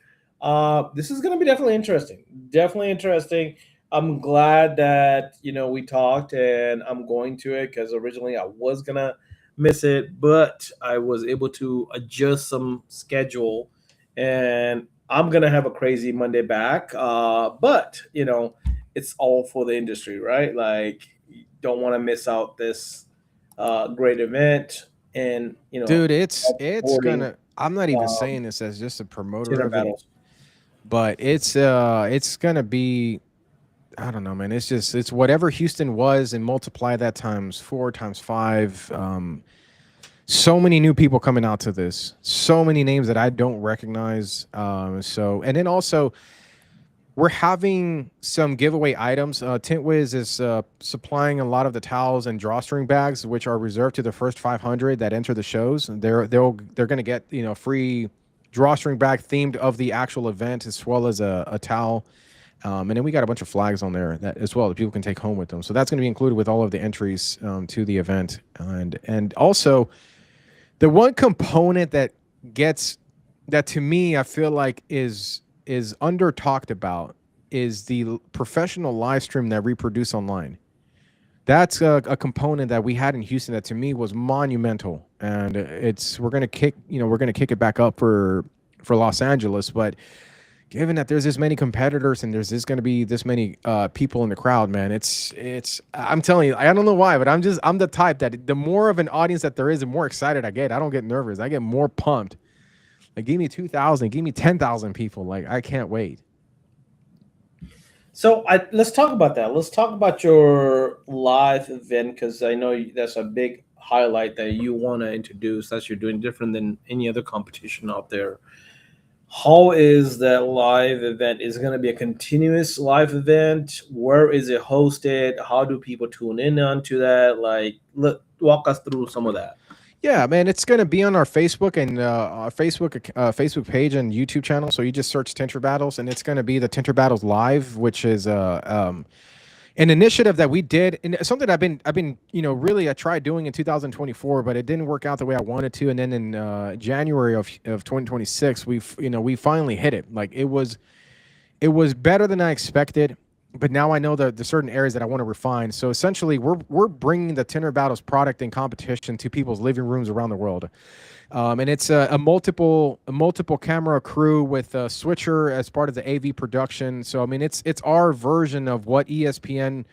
Speaker 1: this is gonna be definitely interesting. Definitely interesting. I'm glad that we talked, and I'm going to it because originally I was gonna miss it, but I was able to adjust some schedule, and I'm gonna have a crazy Monday back. But it's all for the industry, right? Like, you don't want to miss out this great event, and
Speaker 2: Dude, it's
Speaker 1: supporting
Speaker 2: gonna, I'm not even
Speaker 1: um,
Speaker 2: saying this as just a promoter
Speaker 1: Tinter
Speaker 2: of it,
Speaker 1: Battles.
Speaker 2: but it's gonna be, I don't know, man. It's whatever Houston was, and multiply that times 4 times 5. So many new people coming out to this. So many names that I don't recognize. So, and then also we're having some giveaway items. Tintwiz is supplying a lot of the towels and drawstring bags, which are reserved to the first 500 that enter the shows. And they're going to get free drawstring bag themed of the actual event, as well as a towel. And then we got a bunch of flags on there that as well that people can take home with them. So that's going to be included with all of the entries to the event. And also, the one component that gets, that to me I feel like is under talked about, is the professional live stream that we produce online. That's a component that we had in Houston that to me was monumental, and we're gonna kick it back up for Los Angeles. But given that there's this many competitors and there's going to be this many people in the crowd, man, it's I'm telling you, I don't know why, but I'm the type that the more of an audience that there is, the more excited I get. I don't get nervous. I get more pumped. Like, give me 2,000, give me 10,000 people. Like, I can't wait.
Speaker 1: So let's talk about that. Let's talk about your live event, because I know that's a big highlight that you want to introduce. That you're doing different than any other competition out there. How is that live event? Is it going to be a continuous live event? Where is it hosted? How do people tune in onto that? Like, walk us through some of that.
Speaker 2: Yeah, man, it's gonna be on our Facebook and our Facebook page and YouTube channel. So you just search Tinter Battles, and it's gonna be the Tinter Battles Live, which is an initiative that we did, and something I've been really, I tried doing in 2024, but it didn't work out the way I wanted to. And then in January of 2026, we finally hit it. Like, it was better than I expected, but now I know the certain areas that I want to refine. So essentially, we're bringing the Tinter Battles product in competition to people's living rooms around the world. And it's a multiple camera crew with a switcher as part of the AV production. So I mean, it's our version of what ESPN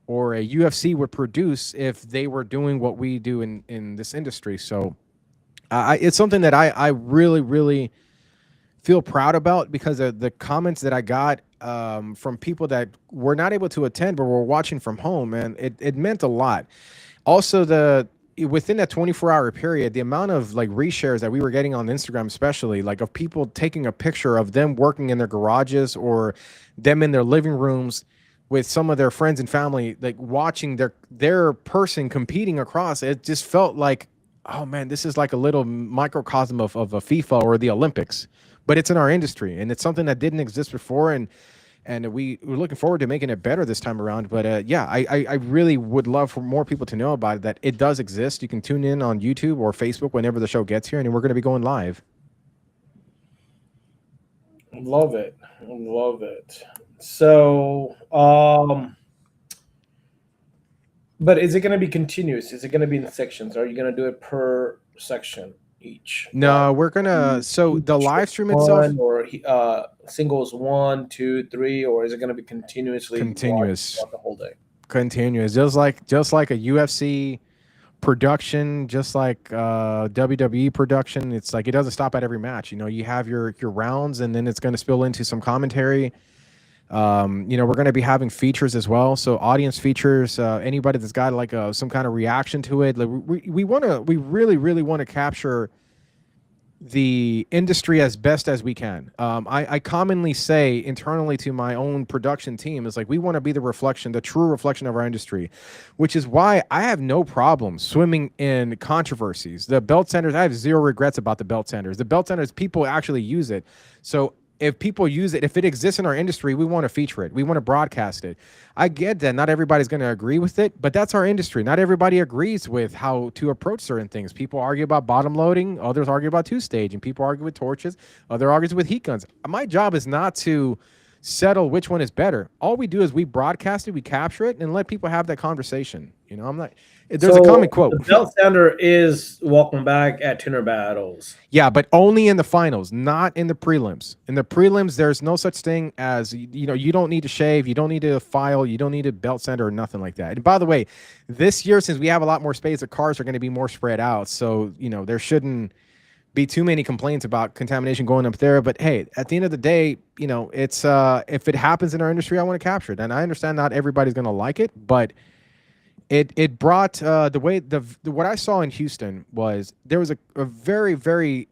Speaker 2: or a UFC would produce if they were doing what we do in this industry. So it's something that I really, really feel proud about, because of the comments that I got from people that were not able to attend but were watching from home, and it meant a lot. Also, within that 24-hour period, the amount of like reshares that we were getting on Instagram, especially like of people taking a picture of them working in their garages or them in their living rooms with some of their friends and family, like watching their person competing across, it just felt like, oh man, this is like a little microcosm of a FIFA or the Olympics, but it's in our industry, and it's something that didn't exist before. And we're looking forward to making it better this time around. But yeah, I really would love for more people to know about it, that it does exist. You can tune in on YouTube or Facebook whenever the show gets here, and we're going to be going live.
Speaker 1: Love it. Love it. So, but is it going to be continuous? Is it going to be in sections? Are you going to do it per section? each?
Speaker 2: No, we're gonna. So the live stream itself,
Speaker 1: One or singles 1, 2, 3, or is it going to be continuously watched
Speaker 2: continuous,
Speaker 1: throughout the whole day?
Speaker 2: continuous, just like a UFC production, just like WWE production. It's like it doesn't stop at every match. You have your rounds, and then it's going to spill into some commentary. We're going to be having features as well. So audience features, anybody that's got like some kind of reaction to it. Like we really, really want to capture the industry as best as we can. I commonly say internally to my own production team is like, we want to be the true reflection of our industry, which is why I have no problem swimming in controversies. The belt centers, I have zero regrets about the belt centers. The belt centers, people actually use it. So if people use it, if it exists in our industry, we want to feature it. We want to broadcast it. I get that not everybody's going to agree with it, but that's our industry. Not everybody agrees with how to approach certain things. People argue about bottom loading. Others argue about two-stage, and people argue with torches. Others argue with heat guns. My job is not to settle which one is better. All we do is we broadcast it, we capture it, and let people have that conversation. I'm not. There's a common quote.
Speaker 1: The belt center is welcome back at Tinter Battles.
Speaker 2: Yeah, but only in the finals, not in the prelims. In the prelims, there's no such thing as, you don't need to shave, you don't need to file, you don't need a belt center or nothing like that. And by the way, this year, since we have a lot more space, the cars are going to be more spread out. So, there shouldn't be too many complaints about contamination going up there. But hey, at the end of the day, it's if it happens in our industry, I want to capture it. And I understand not everybody's going to like it, but it brought what I saw in Houston was there was a very, very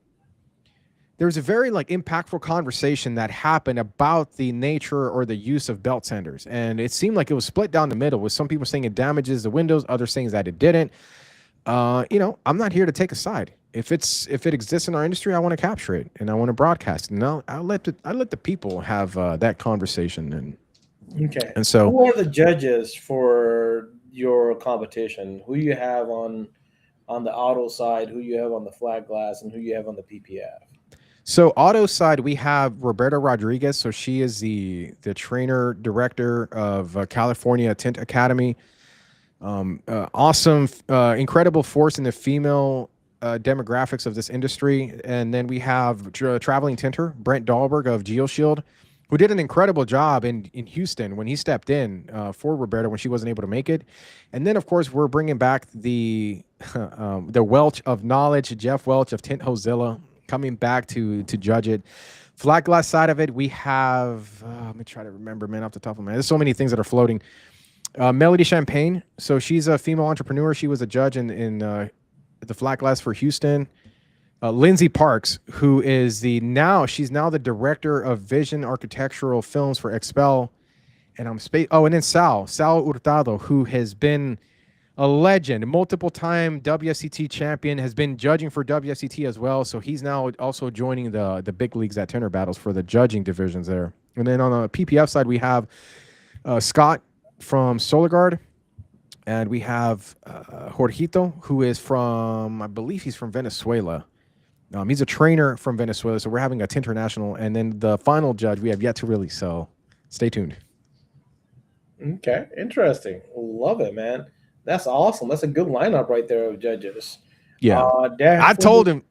Speaker 2: like impactful conversation that happened about the nature or the use of belt sanders. And it seemed like it was split down the middle, with some people saying it damages the windows, others saying that it didn't. I'm not here to take a side. If it exists in our industry, I want to capture it and I want to broadcast it. No, I'll let the people have that conversation. And so,
Speaker 1: who are the judges for your competition? Who you have on the auto side, who you have on the flat glass, and who you have on the PPF?
Speaker 2: So auto side, we have Roberta Rodriguez. So she is the trainer director of California Tint Academy. Awesome, incredible force in the female demographics of this industry. And then we have traveling tinter Brent Dahlberg of GeoShield, who did an incredible job in Houston when he stepped in for Roberta when she wasn't able to make it. And then, of course, we're bringing back the Welch of knowledge, Jeff Welch of Tint Hozilla, coming back to judge it. Flat glass side of it, we have, let me try to remember, man, off the top of my head. There's so many things that are floating. Melody Champagne. So she's a female entrepreneur. She was a judge in the flat glass for Houston. Lindsay Parks, who is she's now the director of Vision Architectural Films for Expel. And and then Sal Hurtado, who has been a legend, multiple-time WSCT champion, has been judging for WSCT as well. So he's now also joining the big leagues at Tinter Battles for the judging divisions there. And then on the PPF side, we have Scott from Solar Guard. And we have Jorgito, who is I believe he's from Venezuela. He's a trainer from Venezuela. So we're having a Tinter National. And then the final judge we have yet to release. So stay tuned.
Speaker 1: Okay, interesting. Love it, man. That's awesome. That's a good lineup right there of judges.
Speaker 2: Yeah. I told him,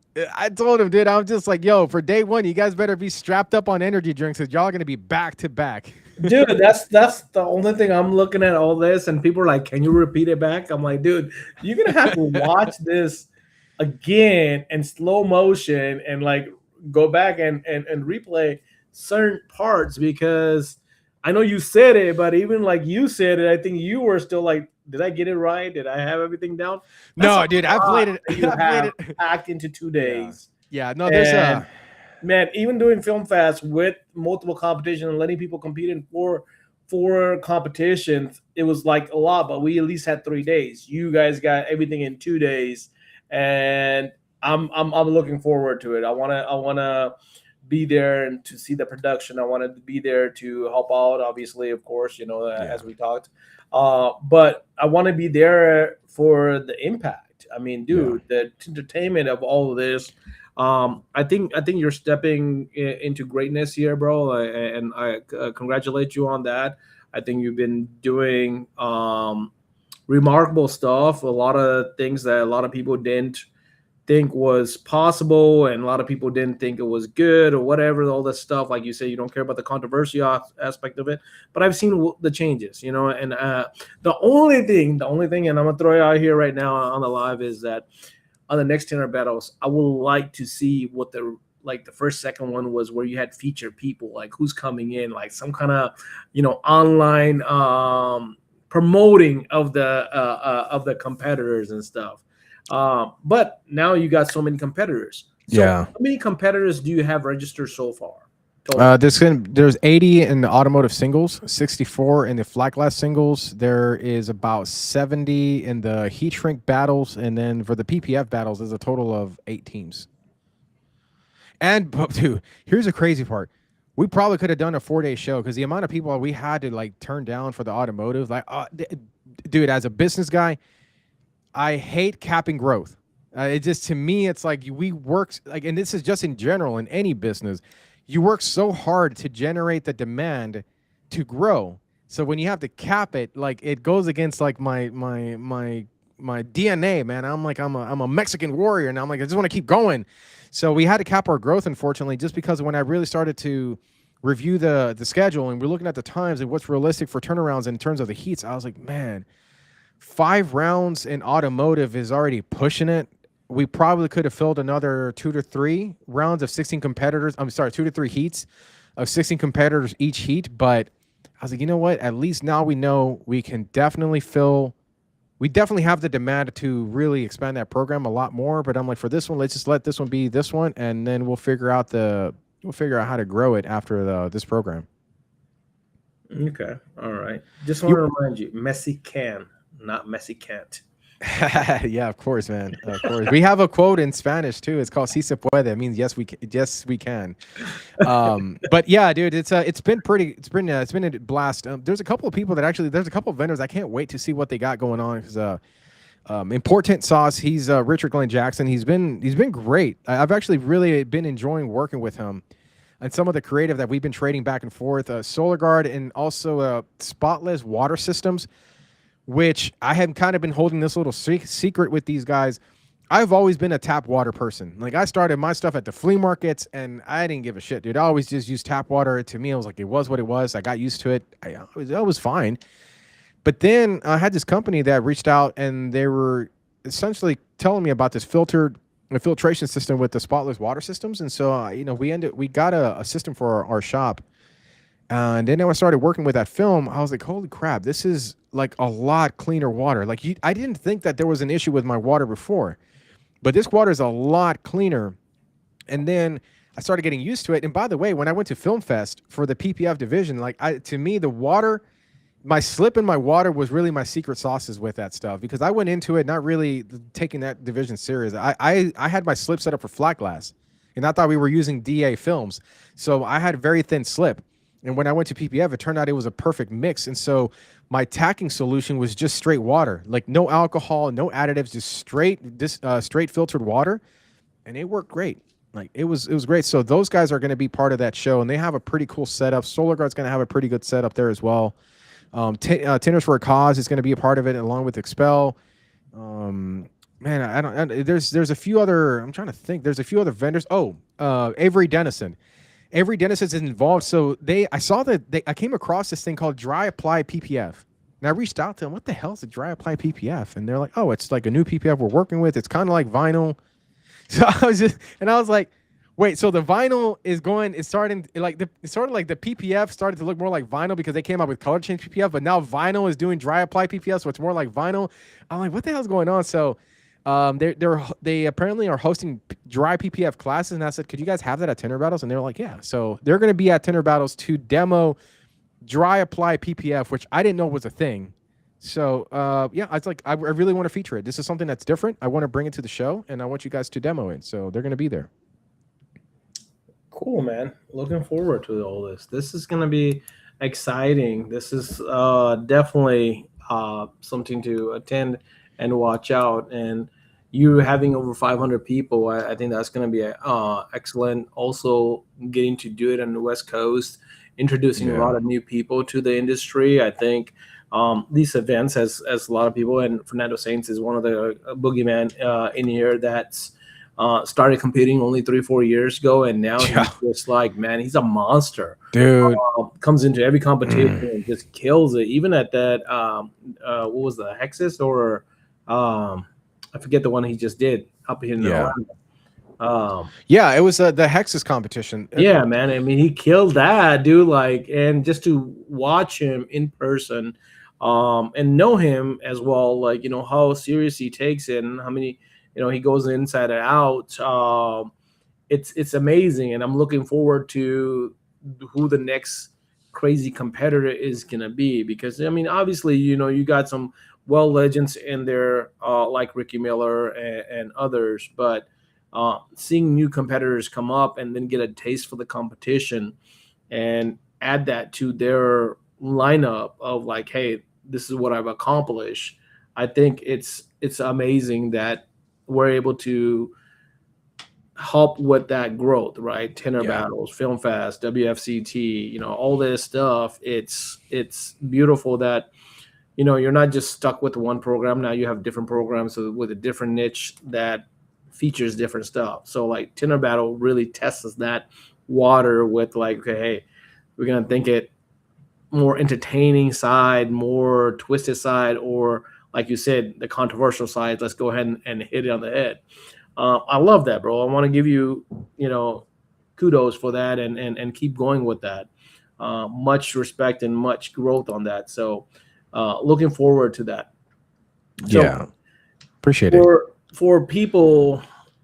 Speaker 2: dude, I'm just like, yo, for day one, you guys better be strapped up on energy drinks because y'all are going to be back to back.
Speaker 1: Dude, that's the only thing I'm looking at all this. And people are like, can you repeat it back? I'm like, dude, you're going to have to watch this again in slow motion and like go back and replay certain parts, because I know you said it, but even like you said it, I think you were still like, did I get it right? Did I have everything down?
Speaker 2: No, dude, I played it.
Speaker 1: You have packed into 2 days.
Speaker 2: Yeah, no, there's
Speaker 1: man, even doing Film Fest with multiple competitions and letting people compete in four competitions, it was like a lot, but we at least had 3 days. You guys got everything in 2 days, and I'm looking forward to it. I wanna be there and to see the production. I wanted to be there to help out, obviously, of course, as we talked. But I want to be there for the impact. I mean, dude, the entertainment of all of this. I think you're stepping into greatness here, bro, and I congratulate you on that. I think you've been doing remarkable stuff. A lot of things that a lot of people didn't think was possible, and a lot of people didn't think it was good or whatever. All this stuff, like you say, you don't care about the controversy aspect of it. But I've seen the changes, and the only thing, and I'm gonna throw it out here right now on the live is that on the next Tinter battles, I would like to see what the first second one was, where you had featured people, like who's coming in, like some kind of online promoting of the competitors and stuff. But now you got so many competitors. So
Speaker 2: Yeah.
Speaker 1: how many competitors do you have registered so far? Total?
Speaker 2: There's 80 in the automotive singles, 64 in the flat glass singles. There is about 70 in the heat shrink battles, and then for the PPF battles, there's a total of 8 teams. And dude, here's the crazy part: we probably could have done a 4-day show because the amount of people we had to like turn down for the automotive, like, dude, as a business guy, I hate capping growth. It just, to me, it's like we work like, and this is just in general in any business. You work so hard to generate the demand to grow. So when you have to cap it, like it goes against like my DNA, man. I'm a Mexican warrior, and I'm like, I just want to keep going. So we had to cap our growth, unfortunately, just because when I really started to review the schedule and we're looking at the times and what's realistic for turnarounds in terms of the heats, I was like, man, 5 rounds in automotive is already pushing it. We probably could have filled another 2 to 3 rounds of 16 competitors. I'm sorry, 2 to 3 heats of 16 competitors each heat. But I was like, you know what? At least now we know we can definitely fill. We definitely have the demand to really expand that program a lot more. But I'm like, for this one, let's just let this one be this one, and then we'll figure out how to grow it after this program.
Speaker 1: Okay, all right. Just want to remind you, Messi can, not Messi can't.
Speaker 2: Yeah, of course, man. Of course. We have a quote in Spanish too. It's called "Si se puede." It means yes, we can. But yeah, dude, it's been a blast. There's a couple of vendors I can't wait to see what they got going on, because Important Sauce, he's Richard Glenn Jackson. He's been great. I've actually really been enjoying working with him and some of the creative that we've been trading back and forth. Solar Guard, and also Spotless Water Systems, which I had kind of been holding this little secret with these guys. I've always been a tap water person. Like, I started my stuff at the flea markets, and I didn't give a shit, dude. I always just used tap water. To me, it was like, it was what it was. I got used to it. It was fine. But then I had this company that reached out, and they were essentially telling me about this filtration system with the Spotless Water Systems. And so, we got a system for our shop. And then when I started working with that film, I was like, holy crap, this is like a lot cleaner water. Like, I didn't think that there was an issue with my water before, but this water is a lot cleaner. And then I started getting used to it. And by the way, when I went to Film Fest for the PPF division, to me, the water, my slip in my water was really my secret sauces with that stuff, because I went into it not really taking that division serious. I had my slip set up for flat glass, and I thought we were using DA films. So I had very thin slip. And when I went to PPF, it turned out it was a perfect mix. And so my tacking solution was just straight water, like no alcohol, no additives, just straight filtered water. And it worked great. Like, it was great. So those guys are going to be part of that show, and they have a pretty cool setup. Solar Guard's going to have a pretty good setup there as well. Tinters for a Cause is going to be a part of it, along with Expel. There's a few other, I'm trying to think. There's a few other vendors. Avery Dennison. Avery Dennison is involved. So I came across this thing called Dry Apply PPF. And I reached out to them. What the hell is a Dry Apply PPF? And they're like, oh, it's like a new PPF we're working with. It's kind of like vinyl. So I was like, wait, so the vinyl it's starting like it's sort of like the PPF started to look more like vinyl because they came out with color change PPF, but now vinyl is doing Dry Apply PPF, so it's more like vinyl. I'm like, what the hell's going on? So they apparently are hosting dry PPF classes, and I said, could you guys have that at Tinter Battles? And they were like, yeah. So they're going to be at Tinter Battles to demo Dry Apply PPF, which I didn't know was a thing. So I was like, I really want to feature it. This is something that's different. I want to bring it to the show, and I want you guys to demo it. So they're going to be there.
Speaker 1: Cool, man. Looking forward to all this. This is going to be exciting. This is definitely something to attend and watch out. And you having over 500 people, I think that's going to be excellent. Also, getting to do it on the West Coast, introducing a lot of new people to the industry. I think these events, as a lot of people, and Fernando Saints is one of the boogeyman in here that's Started competing only 3-4 years ago, and now
Speaker 2: Yeah,
Speaker 1: he's just like, man, he's a monster.
Speaker 2: dude.
Speaker 1: Comes into every competition
Speaker 2: Mm.
Speaker 1: and just kills it. Even at that, what was the Hexus or I forget the one he just did up here in
Speaker 2: Yeah,
Speaker 1: Orlando. Um,
Speaker 2: yeah. It was the Hexus competition.
Speaker 1: yeah, man. I mean, he killed that dude. Like, and just to watch him in person, and know him as well, like how serious he takes it and how many, he goes inside and out. It's amazing, and I'm looking forward to who the next crazy competitor is gonna be, because I mean, obviously, you got some legends in there, like Ricky Miller and others, but seeing new competitors come up and then get a taste for the competition and add that to their lineup of like, hey, this is what I've accomplished. I think it's amazing that we're able to help with that growth, right? Tinter
Speaker 2: Yeah,
Speaker 1: battles, film fest, WFCT, all this stuff. It's beautiful that you're not just stuck with one program. Now you have different programs with a different niche that features different stuff. So like Tinter battle really tests that water with like, okay, hey, we're gonna think it more entertaining side, more twisted side, or like you said, the controversial side. Let's go ahead and hit it on the head. I love that, bro. I want to give you, kudos for that, and keep going with that. Much respect and much growth on that. So, looking forward to that. So,
Speaker 2: yeah. Appreciate it.
Speaker 1: for people,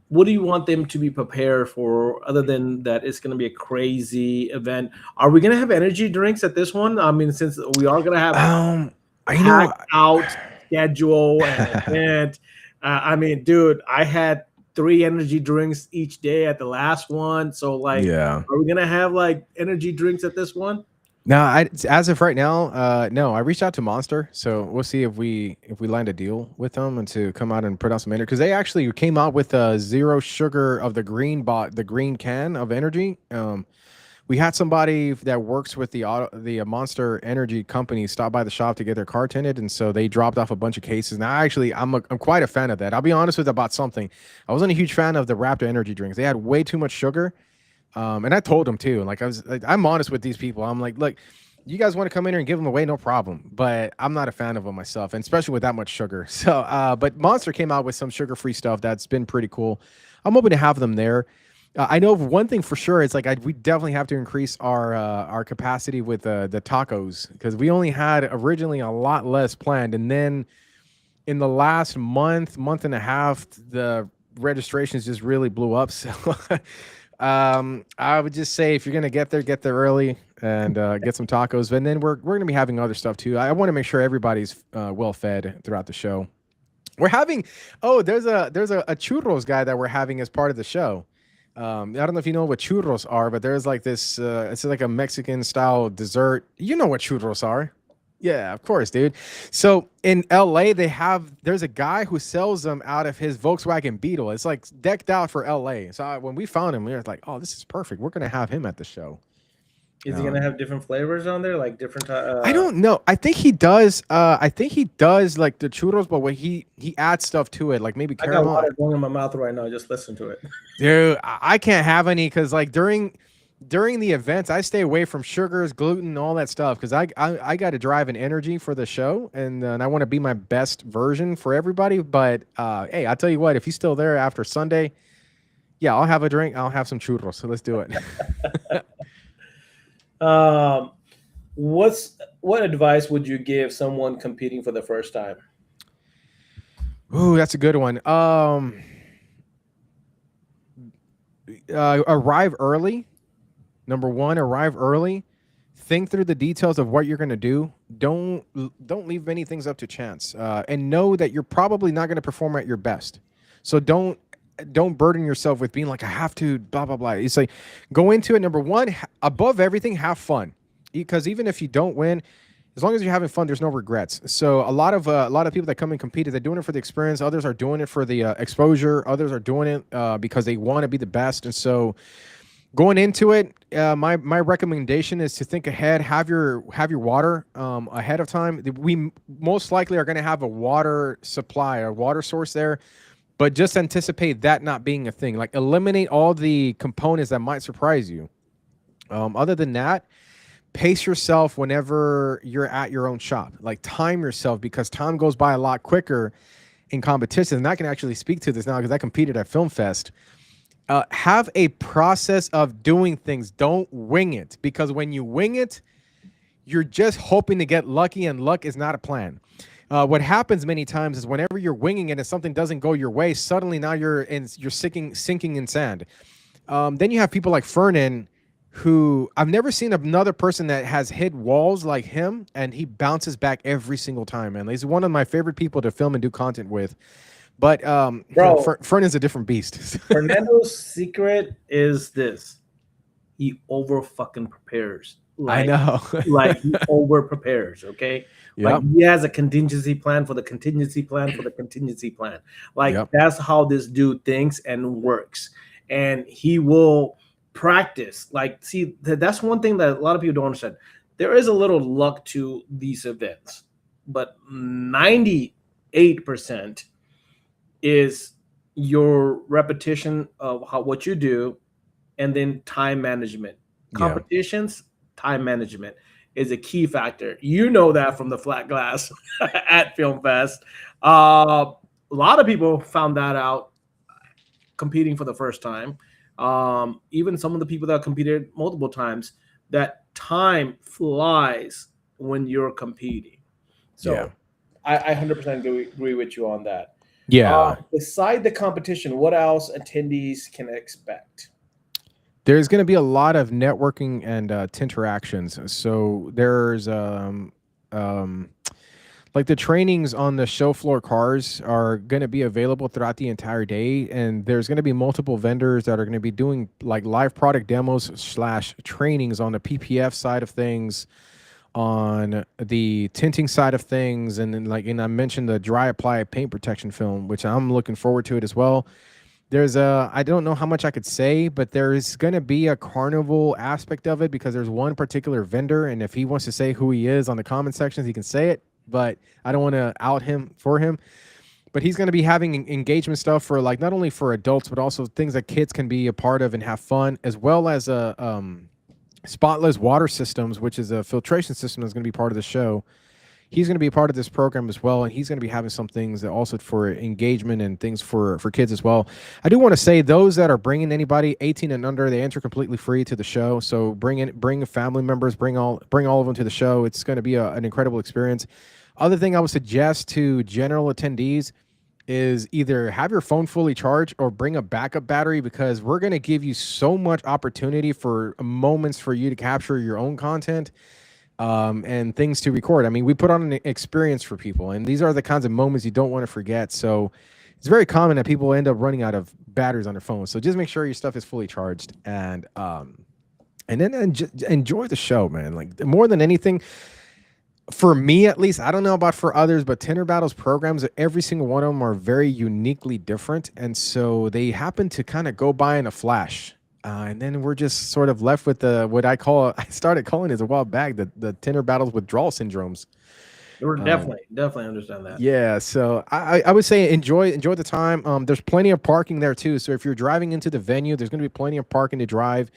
Speaker 1: what do you want them to be prepared for, other than that it's going to be a crazy event? Are we going to have energy drinks at this one? I mean, since we are going to have
Speaker 2: You know,
Speaker 1: packed out schedule and event. I mean, dude, I had 3 energy drinks each day at the last one. So, like,
Speaker 2: yeah.
Speaker 1: are we gonna have like energy drinks at this one?
Speaker 2: No, as of right now, no. I reached out to Monster, so we'll see if we land a deal with them and to come out and put out some energy, because they actually came out with zero sugar of the green can of energy. We had somebody that works with the Monster Energy company stop by the shop to get their car tinted, and so they dropped off a bunch of cases. Now, actually, I'm quite a fan of that. I'll be honest with you about something. I wasn't a huge fan of the Raptor energy drinks. They had way too much sugar, and I told them too. Like I'm honest with these people. I'm like, look, you guys want to come in here and give them away, no problem. But I'm not a fan of them myself, and especially with that much sugar. So, but Monster came out with some sugar-free stuff that's been pretty cool. I'm hoping to have them there. I know of one thing for sure. It's like we definitely have to increase our capacity with the tacos, because we only had originally a lot less planned, and then in the last month and a half, the registrations just really blew up. So I would just say, if you're gonna get there early and get some tacos, and then we're gonna be having other stuff too. I want to make sure everybody's well fed throughout the show. We're having there's a churros guy that we're having as part of the show. I don't know if you know what churros are, but there's like this. It's like a Mexican style dessert. You know what churros are? Yeah, of course, dude. So in LA, there's a guy who sells them out of his Volkswagen Beetle. It's like decked out for LA. So when we found him, we were like, "Oh, this is perfect. We're gonna have him at the show."
Speaker 1: Is he gonna have different flavors on there, like different?
Speaker 2: I don't know. I think he does. I think he does like the churros, but when he adds stuff to it, like maybe
Speaker 1: I
Speaker 2: caramel.
Speaker 1: got water going in my mouth right now. Just listen to it.
Speaker 2: Dude, I can't have any, because like during the events, I stay away from sugars, gluten, all that stuff, because I got to drive an energy for the show, and I want to be my best version for everybody. But hey, I'll tell you what, if he's still there after Sunday, yeah, I'll have a drink. I'll have some churros. So let's do it.
Speaker 1: What advice would you give someone competing for the first time?
Speaker 2: Ooh, that's a good one. Arrive early. Number one, arrive early. Think through the details of what you're going to do. Don't leave many things up to chance, and know that you're probably not going to perform at your best. So don't burden yourself with being like, I have to blah blah blah. It's like, go into it. Number one, above everything, have fun, because even if you don't win, as long as you're having fun, there's no regrets. So a lot of people that come and compete, they're doing it for the experience. Others are doing it for the exposure. Others are doing it because they want to be the best. And so going into it, my recommendation is to think ahead. Have your water ahead of time. We most likely are going to have a water supply, a water source there. but just anticipate that not being a thing. Like eliminate all the components that might surprise you. Other than that, pace yourself whenever you're at your own shop. Like time yourself because time goes by a lot quicker in competitions. And I can actually speak to this now because I competed at Film Fest. Have a process of doing things. Don't wing it because when you wing it, you're just hoping to get lucky, and luck is not a plan. What happens many times is whenever you're winging it and something doesn't go your way, suddenly now you're sinking in sand. Then you have people like Fernan, who I've never seen another person that has hit walls like him, and he bounces back every single time. Man, he's one of my favorite people to film and do content with. But
Speaker 1: Bro,
Speaker 2: Fernand's a different beast.
Speaker 1: Fernando's secret is this: he over fucking prepares.
Speaker 2: I know.
Speaker 1: Like he over prepares. Okay, like
Speaker 2: Yep.
Speaker 1: he has a contingency plan for the contingency plan for the contingency plan. Like
Speaker 2: Yep.
Speaker 1: that's how this dude thinks and works, and he will practice. Like, see, that's one thing that a lot of people don't understand. There is a little luck to these events, but 98% is your repetition of what you do, and then time management.
Speaker 2: Yeah.
Speaker 1: Competitions, time management is a key factor. You know that from the flat glass at Film Fest. A lot of people found that out competing for the first time. Even some of the people that competed multiple times, that time flies when you're competing.
Speaker 2: Yeah.
Speaker 1: So I 100% agree with you on that.
Speaker 2: Yeah.
Speaker 1: Beside the competition, what else attendees can expect?
Speaker 2: There's going to be a lot of networking and interactions. So there's um, like the trainings on the show floor cars are going to be available throughout the entire day, and there's going to be multiple vendors that are going to be doing like live product demos slash trainings on the PPF side of things, on the tinting side of things, and then and I mentioned the dry apply paint protection film, which I'm looking forward to it as well. There's I don't know how much I could say, but there's going to be a carnival aspect of it because there's one particular vendor, and if he wants to say who he is on the comment sections, he can say it, but I don't want to out him for him. But he's going to be having engagement stuff for like not only for adults, but also things that kids can be a part of and have fun, as well as spotless water systems, which is a filtration system that's going to be part of the show. He's going to be a part of this program as well, and he's going to be having some things that also for engagement and things for kids as well. I do want to say those that are bringing anybody 18 and under, they enter completely free to the show. So bring family members, bring all of them to the show. It's going to be an incredible experience. Other thing I would suggest to general attendees is either have your phone fully charged or bring a backup battery, because we're going to give you so much opportunity for moments for you to capture your own content and things to record. I mean, we put on an experience for people, and these are the kinds of moments you don't want to forget. So it's very common that people end up running out of batteries on their phones. So just make sure your stuff is fully charged, and then enjoy the show, man. Like more than anything, for me at least, I don't know about for others, but Tinter Battles programs, every single one of them are very uniquely different, and so they happen to kind of go by in a flash. And then we're just sort of left with what I started calling it a while back, the Tinter Battles withdrawal syndromes.
Speaker 1: We're definitely understand that.
Speaker 2: Yeah, so I would say enjoy the time. There's plenty of parking there too. So if you're driving into the venue, there's going to be plenty of parking to drive.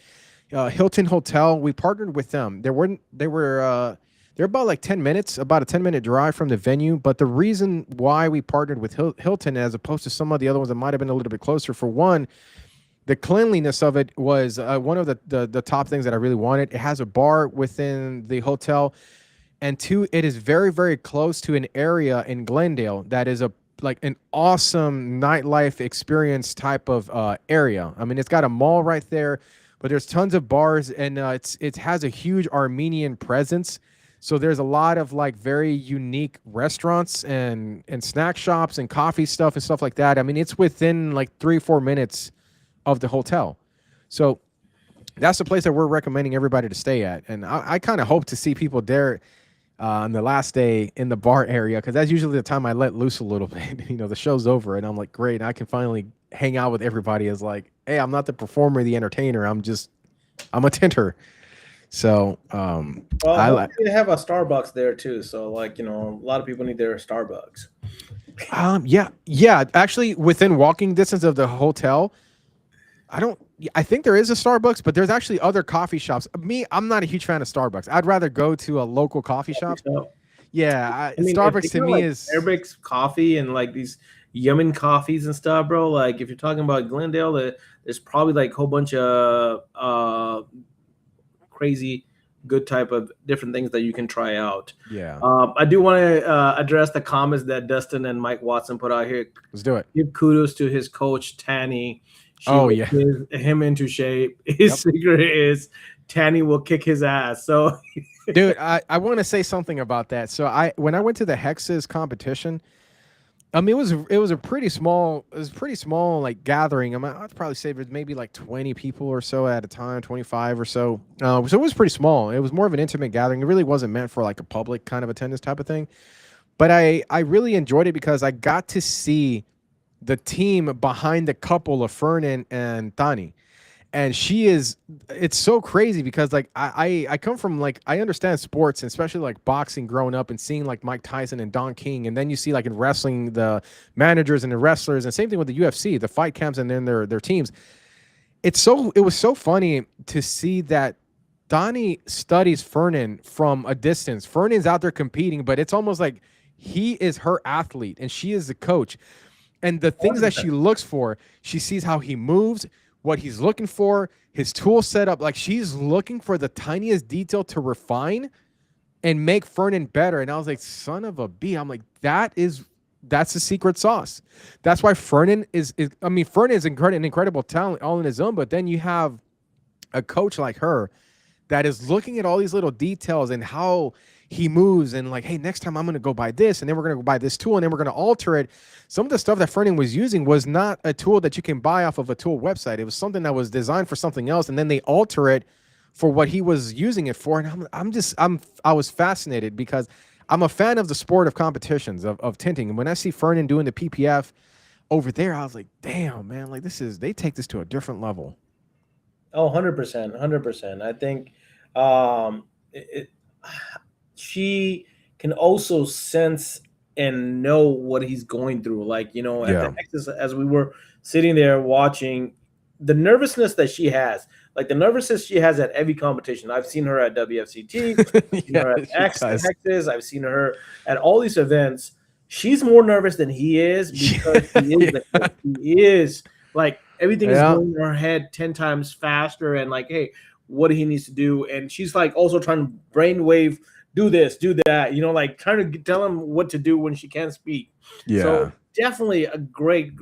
Speaker 2: Hilton Hotel, we partnered with them. They're about like 10 minutes, about a 10-minute drive from the venue. But the reason why we partnered with Hilton as opposed to some of the other ones that might have been a little bit closer, for one, the cleanliness of it was one of the top things that I really wanted. It has a bar within the hotel, and two, it is very, very close to an area in Glendale that is an awesome nightlife experience type of area. I mean, it's got a mall right there, but there's tons of bars, and it has a huge Armenian presence. So there's a lot of like very unique restaurants and snack shops and coffee stuff and stuff like that. I mean, it's within like 3-4 minutes of the hotel. So that's the place that we're recommending everybody to stay at. And I kind of hope to see people there on the last day in the bar area, because that's usually the time I let loose a little bit. The show's over and I'm like, great, I can finally hang out with everybody as like, hey, I'm not the performer, the entertainer. I'm a tinter. So
Speaker 1: Well, they have a Starbucks there too. So a lot of people need their Starbucks.
Speaker 2: Yeah. Actually, within walking distance of the hotel, I think there is a Starbucks, but there's actually other coffee shops. I'm not a huge fan of Starbucks. I'd rather go to a local coffee shop.
Speaker 1: So,
Speaker 2: Yeah,
Speaker 1: I mean, if
Speaker 2: Starbucks
Speaker 1: you
Speaker 2: to
Speaker 1: got
Speaker 2: me
Speaker 1: like
Speaker 2: is
Speaker 1: Starbucks coffee and like these Yemen coffees and stuff, bro. Like if you're talking about Glendale, there's probably like a whole bunch of crazy good type of different things that you can try out.
Speaker 2: yeah.
Speaker 1: I do want to address the comments that Dustin and Mike Watson put out here.
Speaker 2: Let's do it.
Speaker 1: Give kudos to his coach Tanny. She
Speaker 2: Oh,
Speaker 1: will
Speaker 2: yeah.
Speaker 1: get him into shape. His secret is Tanny will kick his ass. So,
Speaker 2: Dude, I want to say something about that. So when I went to the Hexes competition, I mean it was a pretty small like gathering. I'd probably say it was maybe like 20 people or so at a time, 25 or so. So it was pretty small. It was more of an intimate gathering. It really wasn't meant for like a public kind of attendance type of thing. But I really enjoyed it because I got to see the team behind the couple of Fernan and Tani. And it's so crazy because like I come from like I understand sports and especially like boxing growing up and seeing like Mike Tyson and Don King, and then you see like in wrestling the managers and the wrestlers, and same thing with the UFC, the fight camps and then their teams. It was so funny to see that Donnie studies Fernan from a distance. Fernan's out there competing, but it's almost like he is her athlete and she is the coach. And the things that she looks for, she sees how he moves, what he's looking for, his tool setup. Like she's looking for the tiniest detail to refine and make Fernan better. And I was like, son of a bee. I'm like, that's the secret sauce. That's why Fernan Fernan is an incredible talent all in his own. But then you have a coach like her that is looking at all these little details and how he moves and like, hey, next time I'm going to go buy this and then we're going to go buy this tool and then we're going to alter it. Some of the stuff that Fernan was using was not a tool that you can buy off of a tool website. It was something that was designed for something else and then they alter it for what he was using it for. And I was fascinated because I'm a fan of the sport of competitions of tinting. And when I see Fernan doing the PPF over there, I was like, damn, man, like they take this to a different level.
Speaker 1: Oh, 100%, 100%. I think she can also sense and know what he's going through. Like, at the Texas, as we were sitting there watching, the nervousness that she has, like the nervousness she has at every competition. I've seen her at WFCT, I've seen her at Texas, I've seen her at all these events. She's more nervous than he is because he is like everything is going in her head 10 times faster and like, hey, what he needs to do. And she's like also trying to brainwave, do this, do that, like trying to tell him what to do when she can't speak.
Speaker 2: Yeah.
Speaker 1: So definitely a great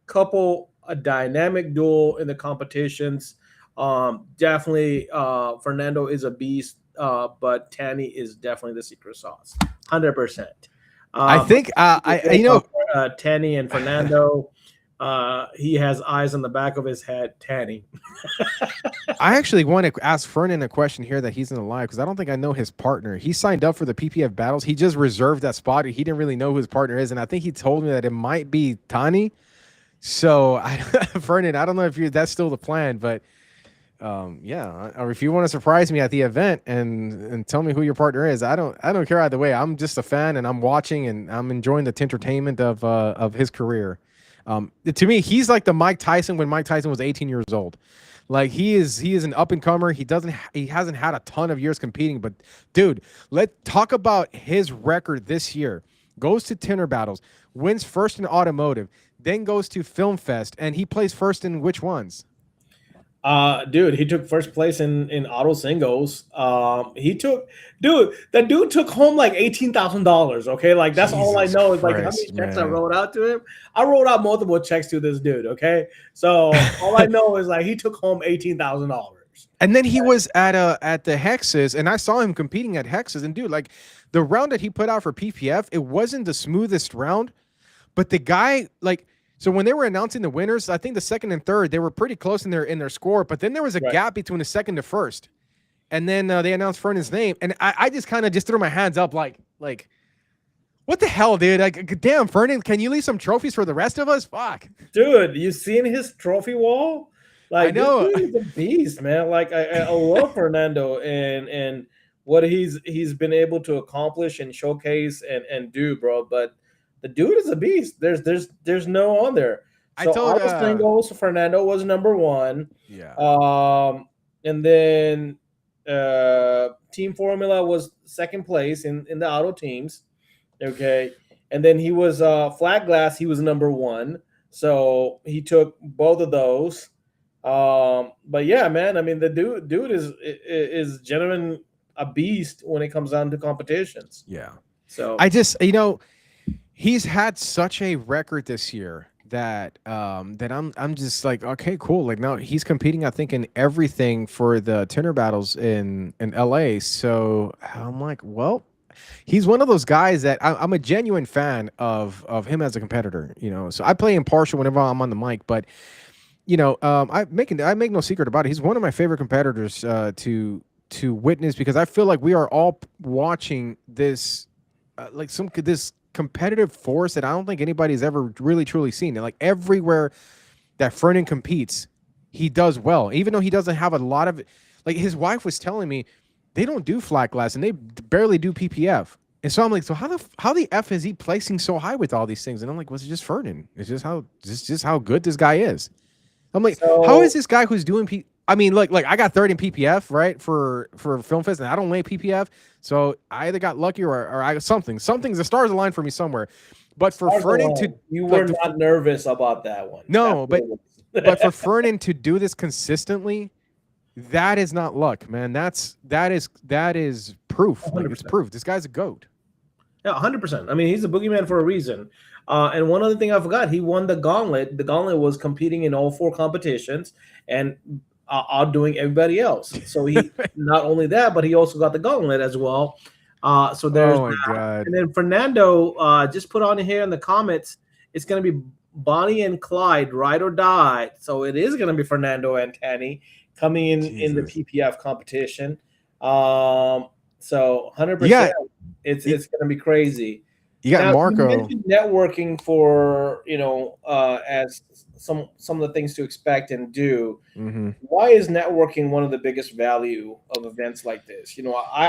Speaker 1: couple, a dynamic duel in the competitions. Definitely Fernando is a beast, but Tanny is definitely the secret sauce. 100%.
Speaker 2: I think
Speaker 1: Tanny and Fernando. He has eyes on the back of his head, Tanny.
Speaker 2: I actually want to ask Fernan a question here that he's in the live because I don't think I know his partner. He signed up for the PPF battles. He just reserved that spot. He didn't really know who his partner is, and I think he told me that it might be Tani. So, Fernan, I don't know if that's still the plan, but or if you want to surprise me at the event and tell me who your partner is, I don't care either way. I'm just a fan and I'm watching and I'm enjoying the entertainment of his career. To me, he's like the Mike Tyson when Mike Tyson was 18 years old. Like he is an up and comer. He hasn't had a ton of years competing, but dude, let's talk about his record this year. Goes to Tinter Battles, wins first in automotive, then goes to Film Fest, and he plays first in which ones?
Speaker 1: Dude, he took first place in auto singles. That dude took home like $18,000. Okay, like that's all I know is like how many checks I wrote out to him. I wrote out multiple checks to this dude. Okay, so all I know is like he took home $18,000.
Speaker 2: And then he was at the Hexes, and I saw him competing at Hexes. And dude, like the round that he put out for PPF, it wasn't the smoothest round, but the guy like. So when they were announcing the winners, I think the second and third, they were pretty close in their score, but then there was a gap between the second to first. And then they announced Fernan's name. And I just kind of just threw my hands up like, what the hell, dude? Like, damn, Fernan, can you leave some trophies for the rest of us? Fuck.
Speaker 1: Dude, you seen his trophy wall? Like,
Speaker 2: I know.
Speaker 1: This dude is a beast, man. Like, I love Fernando and what he's been able to accomplish and showcase and do, bro. But the dude is a beast. There's no on there.
Speaker 2: I
Speaker 1: So
Speaker 2: told
Speaker 1: Autos Lingos, Fernando was number one.
Speaker 2: yeah.
Speaker 1: And then Team Formula was second place in the auto teams. Okay. And then he was flat glass, he was number one. So he took both of those. But yeah, man, I mean the dude is genuine a beast when it comes down to competitions.
Speaker 2: Yeah.
Speaker 1: So
Speaker 2: I just he's had such a record this year that that I'm just like, okay, cool. Like now he's competing, I think, in everything for the Tinter Battles in LA. So I'm like, well, he's one of those guys that I'm a genuine fan of him as a competitor. So I play impartial whenever I'm on the mic, but I make no secret about it. He's one of my favorite competitors to witness, because I feel like we are all watching this this competitive force that I don't think anybody's ever really truly seen. And like everywhere that Fernan competes, he does well, even though he doesn't have a lot of, like his wife was telling me, they don't do flat glass and they barely do PPF. And so I'm like, so how the F is he placing so high with all these things? And I'm like, was it just Fernan? It's just how good this guy is. I'm like, how is this guy who's doing I mean, like I got third in PPF, right, for Film Fest, and I don't lay PPF, so I either got lucky or I something's the stars aligned for me somewhere. But for Fernan to
Speaker 1: you were not nervous about that one.
Speaker 2: No, but for Fernan to do this consistently, that is not luck, man. That is proof. Like, it's proof. This guy's a goat.
Speaker 1: Yeah, 100%. I mean, he's a boogeyman for a reason. And one other thing I forgot, he won the gauntlet. The gauntlet was competing in all 4 competitions and outdoing everybody else. So he not only that, but he also got the gauntlet as well. So there's
Speaker 2: God.
Speaker 1: And then Fernando just put on here in the comments, it's going to be Bonnie and Clyde, ride or die. So it is going to be Fernando and Tanny coming in the PPF competition. So 100%.
Speaker 2: Yeah.
Speaker 1: It's going to be crazy.
Speaker 2: You got
Speaker 1: now,
Speaker 2: Marco.
Speaker 1: You mentioned networking for as some of the things to expect and do.
Speaker 2: Mm-hmm.
Speaker 1: Why is networking one of the biggest value of events like this? I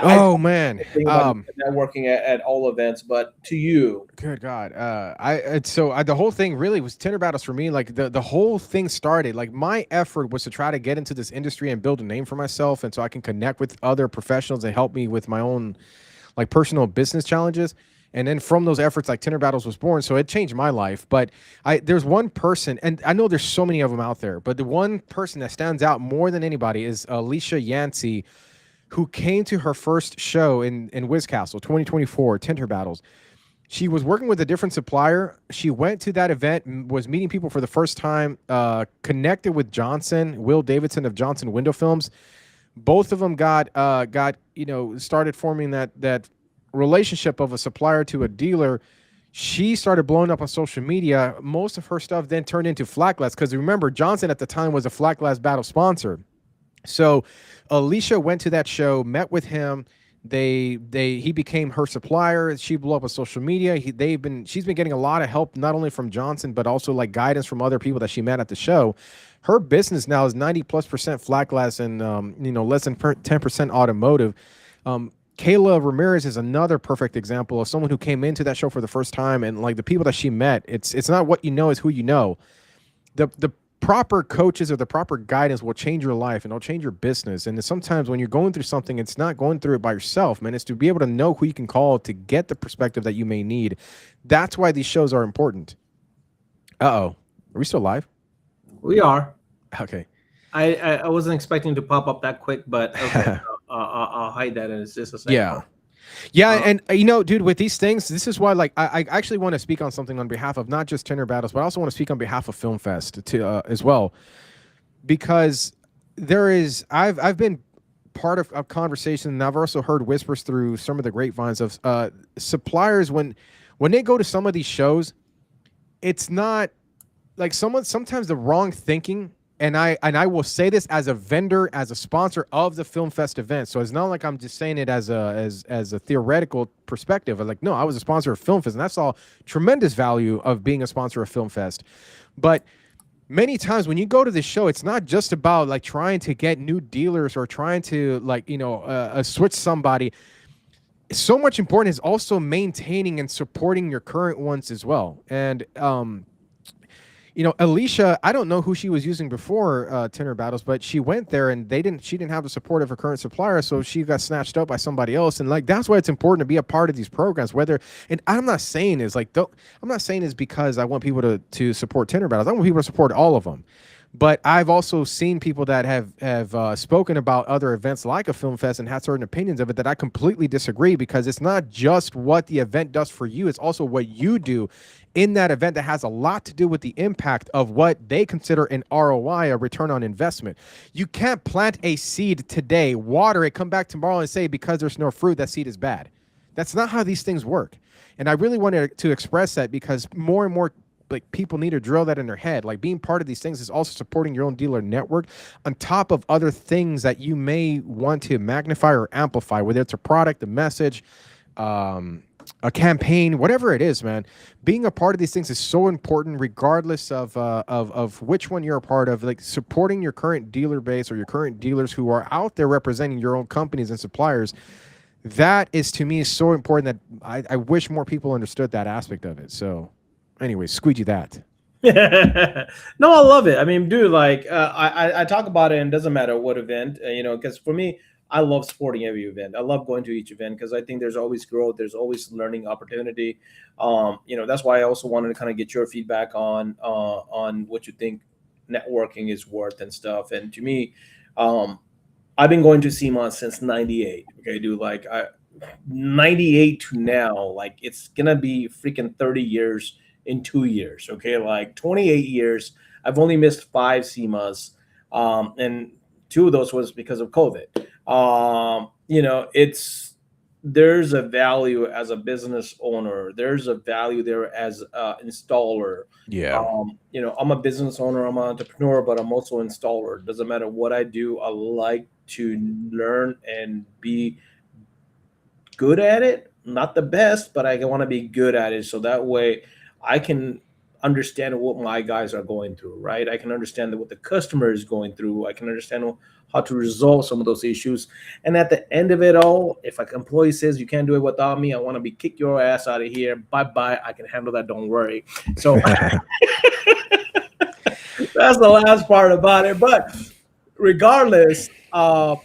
Speaker 1: think about networking at all events, but to you,
Speaker 2: good God, the whole thing really was Tinter Battles for me. Like the whole thing started. Like my effort was to try to get into this industry and build a name for myself, and so I can connect with other professionals and help me with my own like personal business challenges. And then from those efforts, like Tinter Battles was born. So it changed my life. But there's one person, and I know there's so many of them out there, but the one person that stands out more than anybody is Alicia Yancey, who came to her first show in Wiscastle, 2024, Tinter Battles. She was working with a different supplier. She went to that event and was meeting people for the first time, connected with Johnson, Will Davidson of Johnson Window Films. Both of them got started forming that relationship of a supplier to a dealer. She started blowing up on social media. Most of her stuff then turned into flat glass, because remember, Johnson at the time was a flat glass battle sponsor. So Alicia went to that show, met with him. He became her supplier. She blew up on social media. She's been getting a lot of help, not only from Johnson, but also like guidance from other people that she met at the show. Her business now is 90+% flat glass and less than 10% automotive. Kayla Ramirez is another perfect example of someone who came into that show for the first time, and like the people that she met, it's not what you know, it's who you know. The proper coaches or the proper guidance will change your life and it'll change your business. And sometimes when you're going through something, it's not going through it by yourself, man. It's to be able to know who you can call to get the perspective that you may need. That's why these shows are important. Are we still live?
Speaker 1: We are.
Speaker 2: Okay.
Speaker 1: I wasn't expecting to pop up that quick, but okay. I'll hide that, and it's just a second.
Speaker 2: Yeah, and dude, with these things, this is why, like, I actually want to speak on something on behalf of not just Tinter Battles, but I also want to speak on behalf of Film Fest as well, because I've been part of a conversation, and I've also heard whispers through some of the grapevines of suppliers when they go to some of these shows, it's not like sometimes the wrong thinking. And I will say this as a vendor, as a sponsor of the Film Fest event. So it's not like I'm just saying it as a theoretical perspective. I'm like, no, I was a sponsor of Film Fest, and I saw tremendous value of being a sponsor of Film Fest. But many times when you go to the show, it's not just about like trying to get new dealers or trying to like, switch somebody. So much important is also maintaining and supporting your current ones as well. And Alicia, I don't know who she was using before Tinter Battles, but she went there and she didn't have the support of her current supplier, so she got snatched up by somebody else. And like that's why it's important to be a part of these programs. And I'm not saying I'm not saying is because I want people to support Tinter Battles. I want people to support all of them. But I've also seen people that have spoken about other events like a film fest and had certain opinions of it that I completely disagree, because it's not just what the event does for you, it's also what you do in that event that has a lot to do with the impact of what they consider an ROI, a return on investment. You can't plant a seed today, water it, come back tomorrow and say because there's no fruit, that seed is bad. That's not how these things work. And I really wanted to express that because more and more like people need to drill that in their head. Like being part of these things is also supporting your own dealer network on top of other things that you may want to magnify or amplify, whether it's a product, a message, a campaign, whatever it is, man. Being a part of these things is so important, regardless of which one you're a part of. Like supporting your current dealer base or your current dealers who are out there representing your own companies and suppliers. That is to me so important that I wish more people understood that aspect of it. So anyway, squeegee that.
Speaker 1: No, I love it. I mean, dude, like I talk about it, and it doesn't matter what event, because for me, I love supporting every event. I love going to each event because I think there's always growth, there's always learning opportunity. That's why I also wanted to kind of get your feedback on what you think networking is worth and stuff. And to me, um, I've been going to SEMA since '98. Okay, dude, like 98 to now, like it's gonna be freaking 30 years in 2 years. Okay, like 28 years. I've only missed five SEMAs, and two of those was because of COVID. It's there's a value as a business owner. There's a value there as an installer.
Speaker 2: Yeah.
Speaker 1: I'm a business owner. I'm an entrepreneur, but I'm also an installer. Doesn't matter what I do. I like to learn and be good at it. Not the best, but I want to be good at it. So that way I can understand what my guys are going through, right? I can understand what the customer is going through. I can understand how to resolve some of those issues. And at the end of it all, if an employee says you can't do it without me, I want to be kick your ass out of here. Bye bye. I can handle that. Don't worry. So that's the last part about it. But regardless, I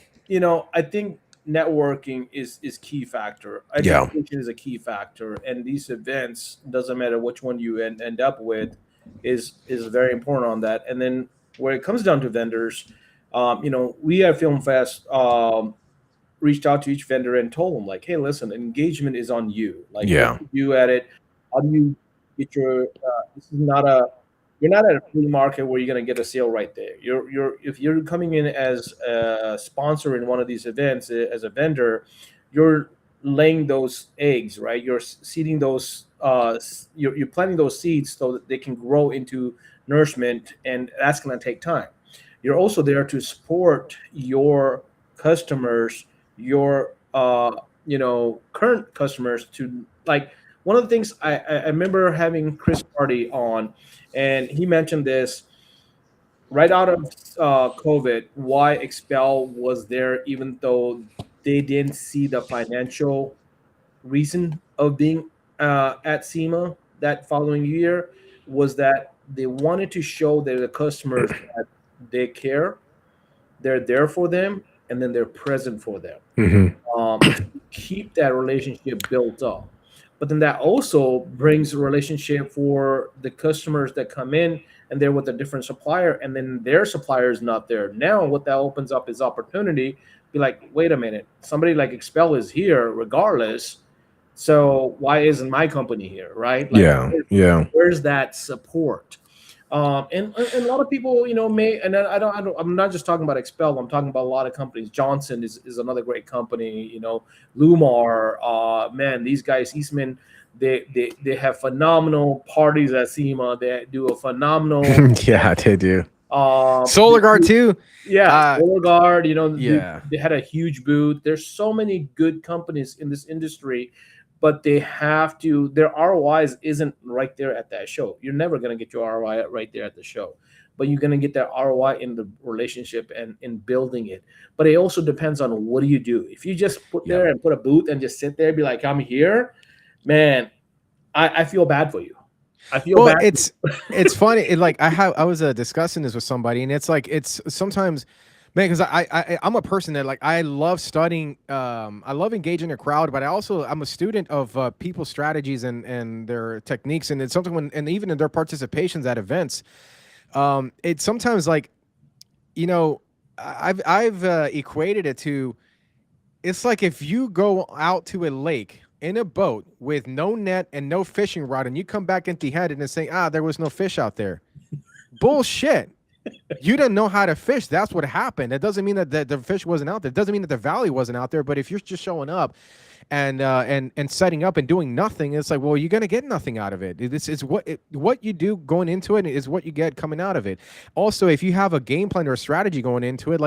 Speaker 1: think networking is key factor.
Speaker 2: Yeah.
Speaker 1: Education is a key factor, and these events doesn't matter which one you end up with is very important on that. And then where it comes down to vendors, we at Film Fest reached out to each vendor and told them like, hey, listen, engagement is on you. Like, what
Speaker 2: Yeah.
Speaker 1: you do at it? How do you get your? This is not a you're not at a flea market where you're going to get a sale right there. You're if you're coming in as a sponsor in one of these events as a vendor, you're laying those eggs, right? You're seeding those. You're planting those seeds so that they can grow into nourishment, and that's going to take time. You're also there to support your customers, your current customers to like one of the things I remember having Chris Hardy on, and he mentioned this right out of COVID, why Expel was there, even though they didn't see the financial reason of being at SEMA that following year, was that they wanted to show that the customers that they care, they're there for them, and then they're present for them,
Speaker 2: Hmm.
Speaker 1: to keep that relationship built up. But then that also brings a relationship for the customers that come in and they're with a different supplier, and then their supplier is not there. Now, what that opens up is opportunity. Be like, wait a minute, somebody like Expel is here regardless. So why isn't my company here, right? Like,
Speaker 2: Yeah. Yeah.
Speaker 1: where's that support? And a lot of people, may, and I'm not just talking about Expel. I'm talking about a lot of companies. Johnson is another great company. Lumar, man, these guys, Eastman, they have phenomenal parties at SEMA. They do a phenomenal,
Speaker 2: Yeah, they do.
Speaker 1: they
Speaker 2: Solar Guard
Speaker 1: do-
Speaker 2: too.
Speaker 1: yeah,
Speaker 2: Uh
Speaker 1: Solar Guard.
Speaker 2: yeah.
Speaker 1: They had a huge booth. There's so many good companies in this industry, but they have to. Their ROIs isn't right there at that show. You're never gonna get your ROI right there at the show. but you're going to get that ROI in the relationship and in building it. But it also depends on what do you do. If you just put there and put a booth and just sit there and be like, I'm here, man, I feel bad for you. I feel bad.
Speaker 2: It's funny. I was discussing this with somebody, and it's sometimes, man, because I'm a person that I love studying. I love engaging a crowd, but I'm a student of people's strategies and their techniques, and it's something and even in their participations at events, it's sometimes I've equated it to, it's like if you go out to a lake in a boat with no net and no fishing rod, and you come back empty-handed and say, there was no fish out there. Bullshit. You didn't know how to fish. That's what happened. It doesn't mean that the fish wasn't out there. It doesn't mean that the valley wasn't out there. But if you're just showing up and setting up and doing nothing, it's like, well, you're gonna get nothing out of it. This is what you do going into it is what you get coming out of it. Also, if you have a game plan or a strategy going into it,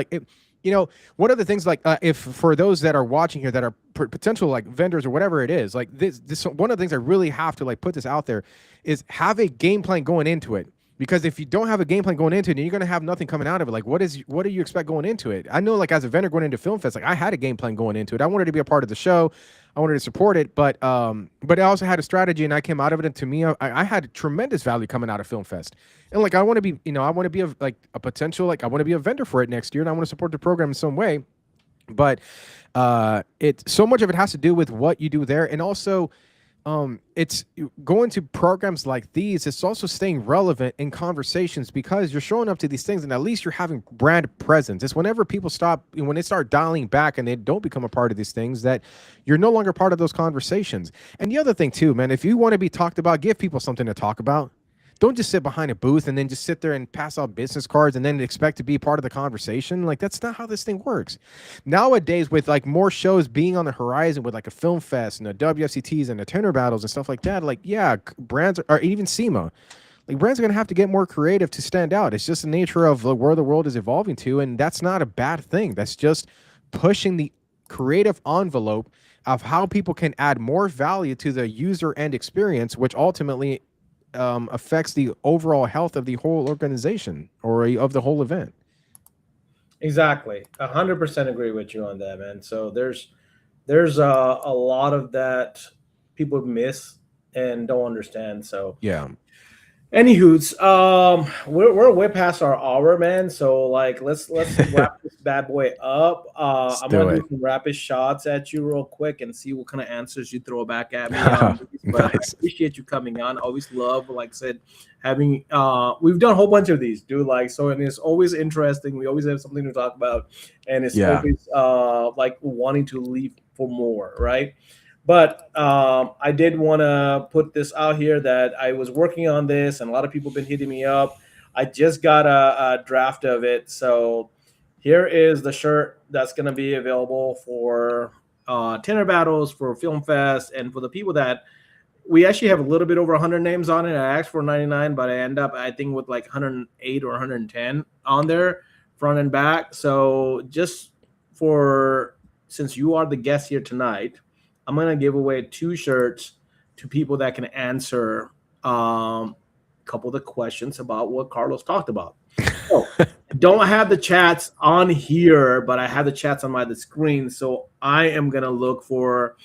Speaker 2: one of the things, if for those that are watching here that are potential vendors or whatever it is, this one of the things I really have to put this out there is have a game plan going into it. Because if you don't have a game plan going into it, then you're going to have nothing coming out of it. What do you expect going into it? I know, as a vendor going into Film Fest, I had a game plan going into it. I wanted to be a part of the show. I wanted to support it, but I also had a strategy, and I came out of it. And to me, I had tremendous value coming out of Film Fest. And I want to be, I want to be a potential, I want to be a vendor for it next year, and I want to support the program in some way. But so much of it has to do with what you do there, and also. It's going to programs like these. It's also staying relevant in conversations because you're showing up to these things and at least you're having brand presence. It's whenever people when they start dialing back and they don't become a part of these things that you're no longer part of those conversations. And the other thing too, man, if you want to be talked about, give people something to talk about. Don't just sit behind a booth and then just sit there and pass out business cards and then expect to be part of the conversation. That's not how this thing works. Nowadays, with more shows being on the horizon with a Film Fest and the WFCTs and the Tinter Battles and stuff like that, brands or even SEMA, brands are going to have to get more creative to stand out. It's just the nature of where the world is evolving to, and that's not a bad thing. That's just pushing the creative envelope of how people can add more value to the user end experience, which ultimately affects the overall health of the whole organization or of the whole event.
Speaker 1: Exactly. 100% agree with you on that, man. So there's a lot of that people miss and don't understand. So
Speaker 2: yeah.
Speaker 1: Anywho's, we're way past our hour, man. So let's wrap this bad boy up. I'm gonna do some rapid shots at you real quick and see what kind of answers you throw back at me. But nice. I appreciate you coming on. Always love, like I said, having we've done a whole bunch of these, dude. And it's always interesting. We always have something to talk about, and it's always wanting to leave for more, right? But I did want to put this out here that I was working on this, and a lot of people have been hitting me up. I just got a draft of it. So here is the shirt that's going to be available for Tinter Battles, for Film Fest, and for the people that we actually have a little bit over 100 names on it. I asked for 99, but I end up, I think, with 108 or 110 on there, front and back. So just since you are the guest here tonight, I'm going to give away 2 shirts to people that can answer a couple of the questions about what Carlos talked about. So I don't have the chats on here, but I have the chats on the screen. So I am going to look for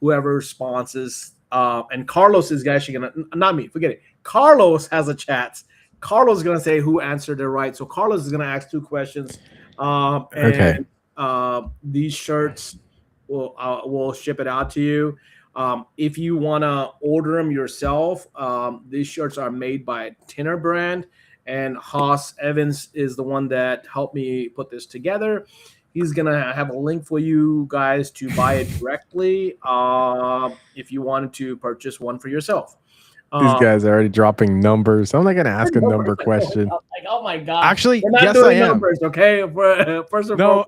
Speaker 1: whoever responses. And Carlos is actually going to, not me, forget it. Carlos has the chats. Carlos is going to say who answered it right. So Carlos is going to ask 2 questions. And these shirts, we'll ship it out to you. If you want to order them yourself, these shirts are made by Tinter brand, and Haas Evans is the one that helped me put this together. He's going to have a link for you guys to buy it directly if you wanted to purchase one for yourself.
Speaker 2: These guys are already dropping numbers. I'm not going to ask a number question.
Speaker 1: Oh my God.
Speaker 2: Actually,
Speaker 1: we're not doing numbers, okay? First of all,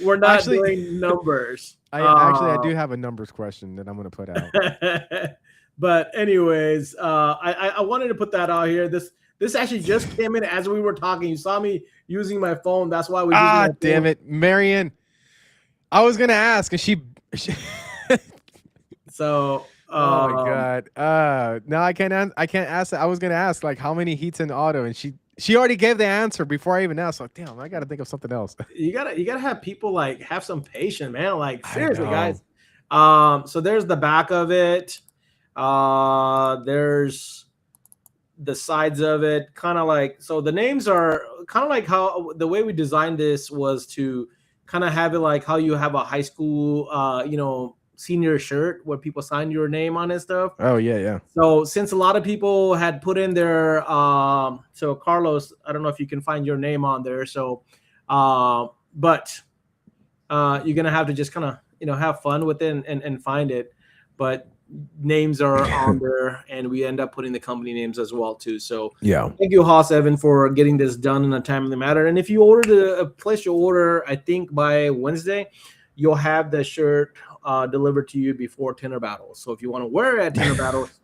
Speaker 1: we're not doing numbers.
Speaker 2: I do have a numbers question that I'm going to put out.
Speaker 1: But anyways, I wanted to put that out here. This actually just came in as we were talking. You saw me using my phone. That's why we.
Speaker 2: Damn it, Marion. I was going to ask, and she.
Speaker 1: So.
Speaker 2: Oh my God. No, I can't ask that. I was going to ask how many heats in auto, and she She already gave the answer before I even asked. Like, damn, I got to think of something else.
Speaker 1: You gotta have people like have some patience, man. Like
Speaker 2: I
Speaker 1: seriously,
Speaker 2: know.
Speaker 1: guys. So there's the back of it. There's the sides of it, kind of like, so the names are kind of like how the way we designed this was to kind of have it like how you have a high school senior shirt where people sign your name on and stuff.
Speaker 2: Oh yeah.
Speaker 1: So since a lot of people had put in their so Carlos, I don't know if you can find your name on there, so but you're gonna have to just kind of have fun with it and find it. But names are on there, and we end up putting the company names as well too. So
Speaker 2: Yeah.
Speaker 1: thank you, Haas Evan, for getting this done in a timely manner. And if you place your order, I think by Wednesday, you'll have the shirt delivered to you before Tinter Battles. So if you want to wear it at Tinter Battles,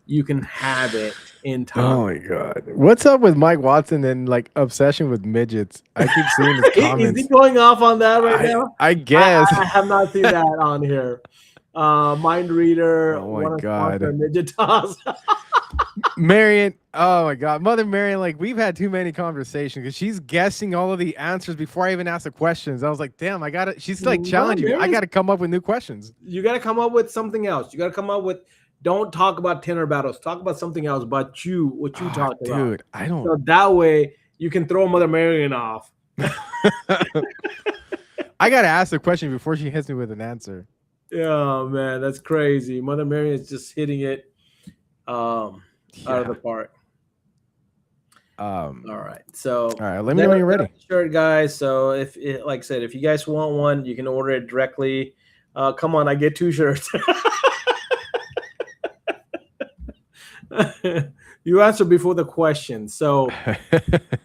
Speaker 1: you can have it in time.
Speaker 2: Oh my god, what's up with Mike Watson and like obsession with midgets? I keep seeing his comments.
Speaker 1: Is he going off on that right now?
Speaker 2: I guess
Speaker 1: I have not seen that on here. Mind reader.
Speaker 2: Oh my god,
Speaker 1: midget toss.
Speaker 2: Marion. Oh my god, Mother Marion. Like, we've had too many conversations because she's guessing all of the answers before I even ask the questions. I was like, damn, I gotta. She's like challenging me. I gotta come up with new questions.
Speaker 1: You gotta come up with something else. You gotta come up with. Don't talk about Tinter Battles. Talk about something else. But what you talk about,
Speaker 2: dude. I don't.
Speaker 1: So that way you can throw Mother Marion off.
Speaker 2: I gotta ask the question before she hits me with an answer.
Speaker 1: Yeah, man, that's crazy. Mother Marion is just hitting it out of the park. All right, so
Speaker 2: let me know when you're ready.
Speaker 1: Shirt, guys. So if like I said, if you guys want one, you can order it directly. Come on, I get 2 shirts. You answered before the question. So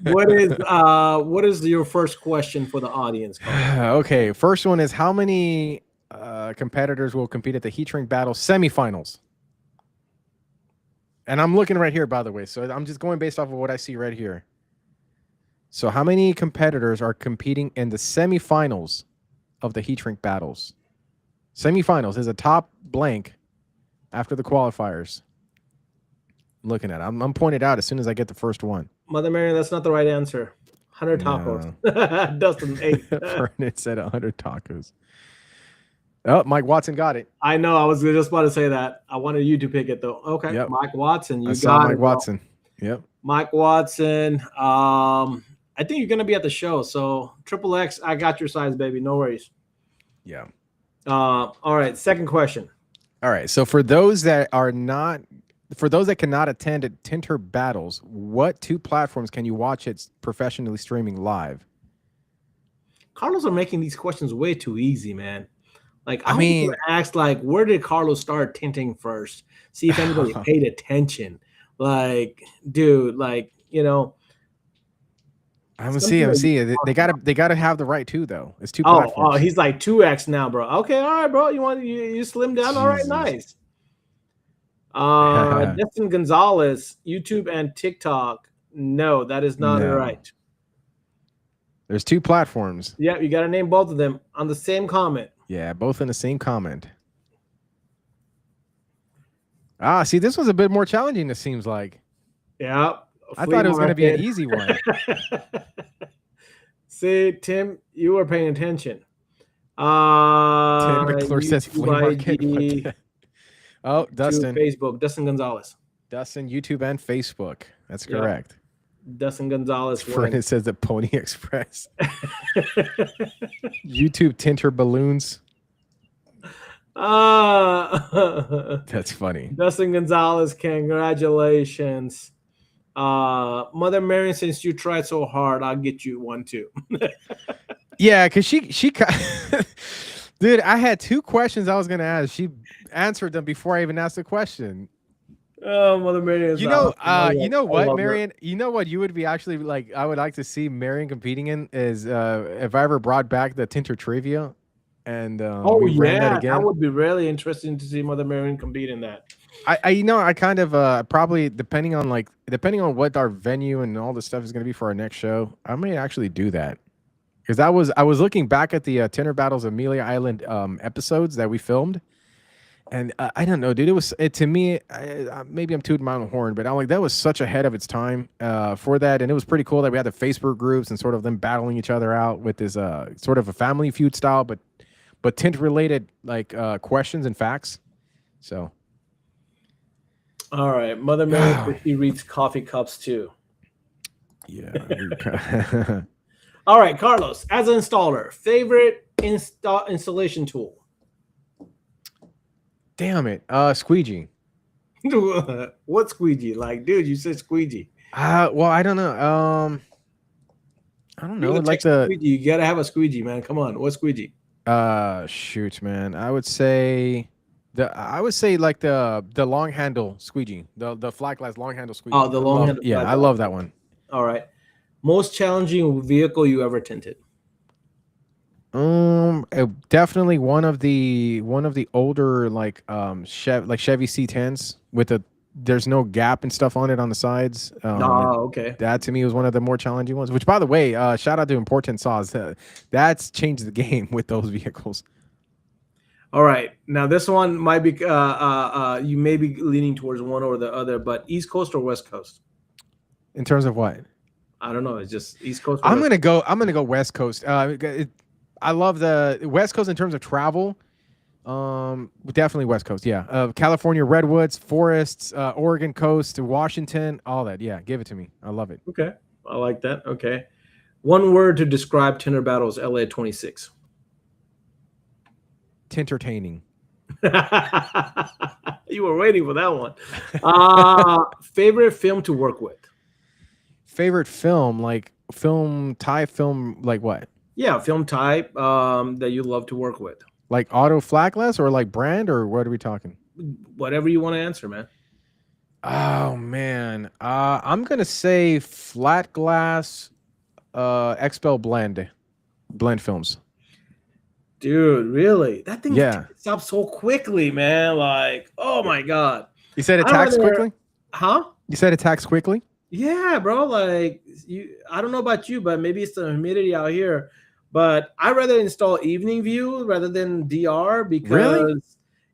Speaker 1: what is your first question for the audience?
Speaker 2: Okay, first one is, how many competitors will compete at the Heat Shrink Battle semifinals? And I'm looking right here, by the way, so I'm just going based off of what I see right here. So how many competitors are competing in the semifinals of the Heat Shrink Battles? Semifinals is a top blank after the qualifiers. I'm looking at it. I'm pointed out as soon as I get the first one.
Speaker 1: Mother Marion, that's not the right answer. 100 tacos. No. Dustin 8.
Speaker 2: Vernon said 100 tacos. Oh, Mike Watson got it.
Speaker 1: I know. I was just about to say that. I wanted you to pick it, though. Okay.
Speaker 2: Yep.
Speaker 1: Mike Watson. You
Speaker 2: I
Speaker 1: got
Speaker 2: saw Mike
Speaker 1: it,
Speaker 2: Watson. Yep.
Speaker 1: Mike Watson. I think you're going to be at the show. So, XXX, I got your size, baby. No worries.
Speaker 2: Yeah.
Speaker 1: All right. Second question.
Speaker 2: All right. So, for those that cannot attend at Tinter Battles, what 2 platforms can you watch it professionally streaming live?
Speaker 1: Carlos are making these questions way too easy, man. Like, I mean, ask like, where did Carlos start tinting first? See if anybody paid attention. Like, dude, like,
Speaker 2: I'm see. They gotta have the right 2 though. It's 2 platforms.
Speaker 1: Oh, he's like 2X now, bro. Okay, all right, bro. You slim down? Jesus. All right, nice. Justin Gonzalez, YouTube and TikTok. No, that is not right.
Speaker 2: There's 2 platforms.
Speaker 1: Yeah, you got to name both of them on the same comment.
Speaker 2: Yeah, both in the same comment. See, this was a bit more challenging, it seems like.
Speaker 1: Yeah.
Speaker 2: I thought it was going to be an easy one.
Speaker 1: See, Tim, you were paying attention.
Speaker 2: Tim McClure says flea market. Oh, Dustin.
Speaker 1: Facebook. Dustin Gonzalez.
Speaker 2: Dustin, YouTube and Facebook. That's correct.
Speaker 1: Dustin Gonzalez.
Speaker 2: Vernon says the Pony Express. YouTube Tinter Balloons. That's funny.
Speaker 1: Dustin Gonzalez, congratulations. Mother Marion, since you tried so hard, I'll get you one too.
Speaker 2: Yeah, because she dude, I had 2 questions I was gonna ask. She answered them before I even asked the question.
Speaker 1: Oh, Mother Marion.
Speaker 2: You know what, Marion? You know what you would be actually like? I would like to see Marion competing in is if I ever brought back the Tinter Trivia, and we ran that again.
Speaker 1: That would be really interesting to see Mother Marion compete in that.
Speaker 2: I kind of probably depending on what our venue and all this stuff is going to be for our next show, I may actually do that. Because I was looking back at the Tinter Battles Amelia Island episodes that we filmed, And I don't know, dude. To me. Maybe I'm tooting my own horn, but I'm like that was such ahead of its time for that, and it was pretty cool that we had the Facebook groups and sort of them battling each other out with this sort of a Family Feud style, but tint related like questions and facts. So
Speaker 1: All right, Mother Mary says she reads coffee cups too.
Speaker 2: yeah.
Speaker 1: All right, Carlos, as an installer, favorite installation tool?
Speaker 2: Damn it, squeegee.
Speaker 1: What squeegee? Like, dude, you said squeegee.
Speaker 2: Well, I don't know. I don't know.
Speaker 1: You're
Speaker 2: Like
Speaker 1: Texas squeegee. You gotta have a squeegee, man. Come on, what squeegee?
Speaker 2: shoot, man. I would say like the long handle squeegee, the flat glass long handle squeegee.
Speaker 1: Oh, the long handle.
Speaker 2: Yeah, I love that one.
Speaker 1: All right, most challenging vehicle you ever tinted?
Speaker 2: Definitely one of the older like Chevy C10s with there's no gap and stuff on it on the sides.
Speaker 1: Okay.
Speaker 2: That to me was one of the more challenging ones. Which, by the way, shout out to Important Saws. That's changed the game with those vehicles.
Speaker 1: All right, now this one might be you may be leaning towards one or the other, but East Coast or West Coast?
Speaker 2: In terms of what?
Speaker 1: I don't know. It's just East Coast.
Speaker 2: I'm gonna go West Coast. I love the West Coast in terms of travel. Definitely West Coast. Yeah. California redwoods, forests, Oregon coast, Washington, all that. Yeah, give it to me. I love it.
Speaker 1: Okay, I like that. Okay, one word to describe Tinter Battles LA 26.
Speaker 2: Tintertaining.
Speaker 1: You were waiting for that one. Favorite film to work with?
Speaker 2: Favorite film, like Thai film, like what?
Speaker 1: Yeah, film type that you love to work with.
Speaker 2: Like auto flat glass or like brand, or what are we talking?
Speaker 1: Whatever you want to answer, man.
Speaker 2: Oh man, I'm gonna say flat glass, XPEL blend films.
Speaker 1: Dude, really? That thing
Speaker 2: Yeah.
Speaker 1: stops so quickly, man. Like, oh my god.
Speaker 2: You said it tacks quickly?
Speaker 1: Huh?
Speaker 2: You said it tacks quickly?
Speaker 1: Yeah, bro. Like I don't know about you, but maybe it's the humidity out here. But I rather install evening view rather than DR because
Speaker 2: Really?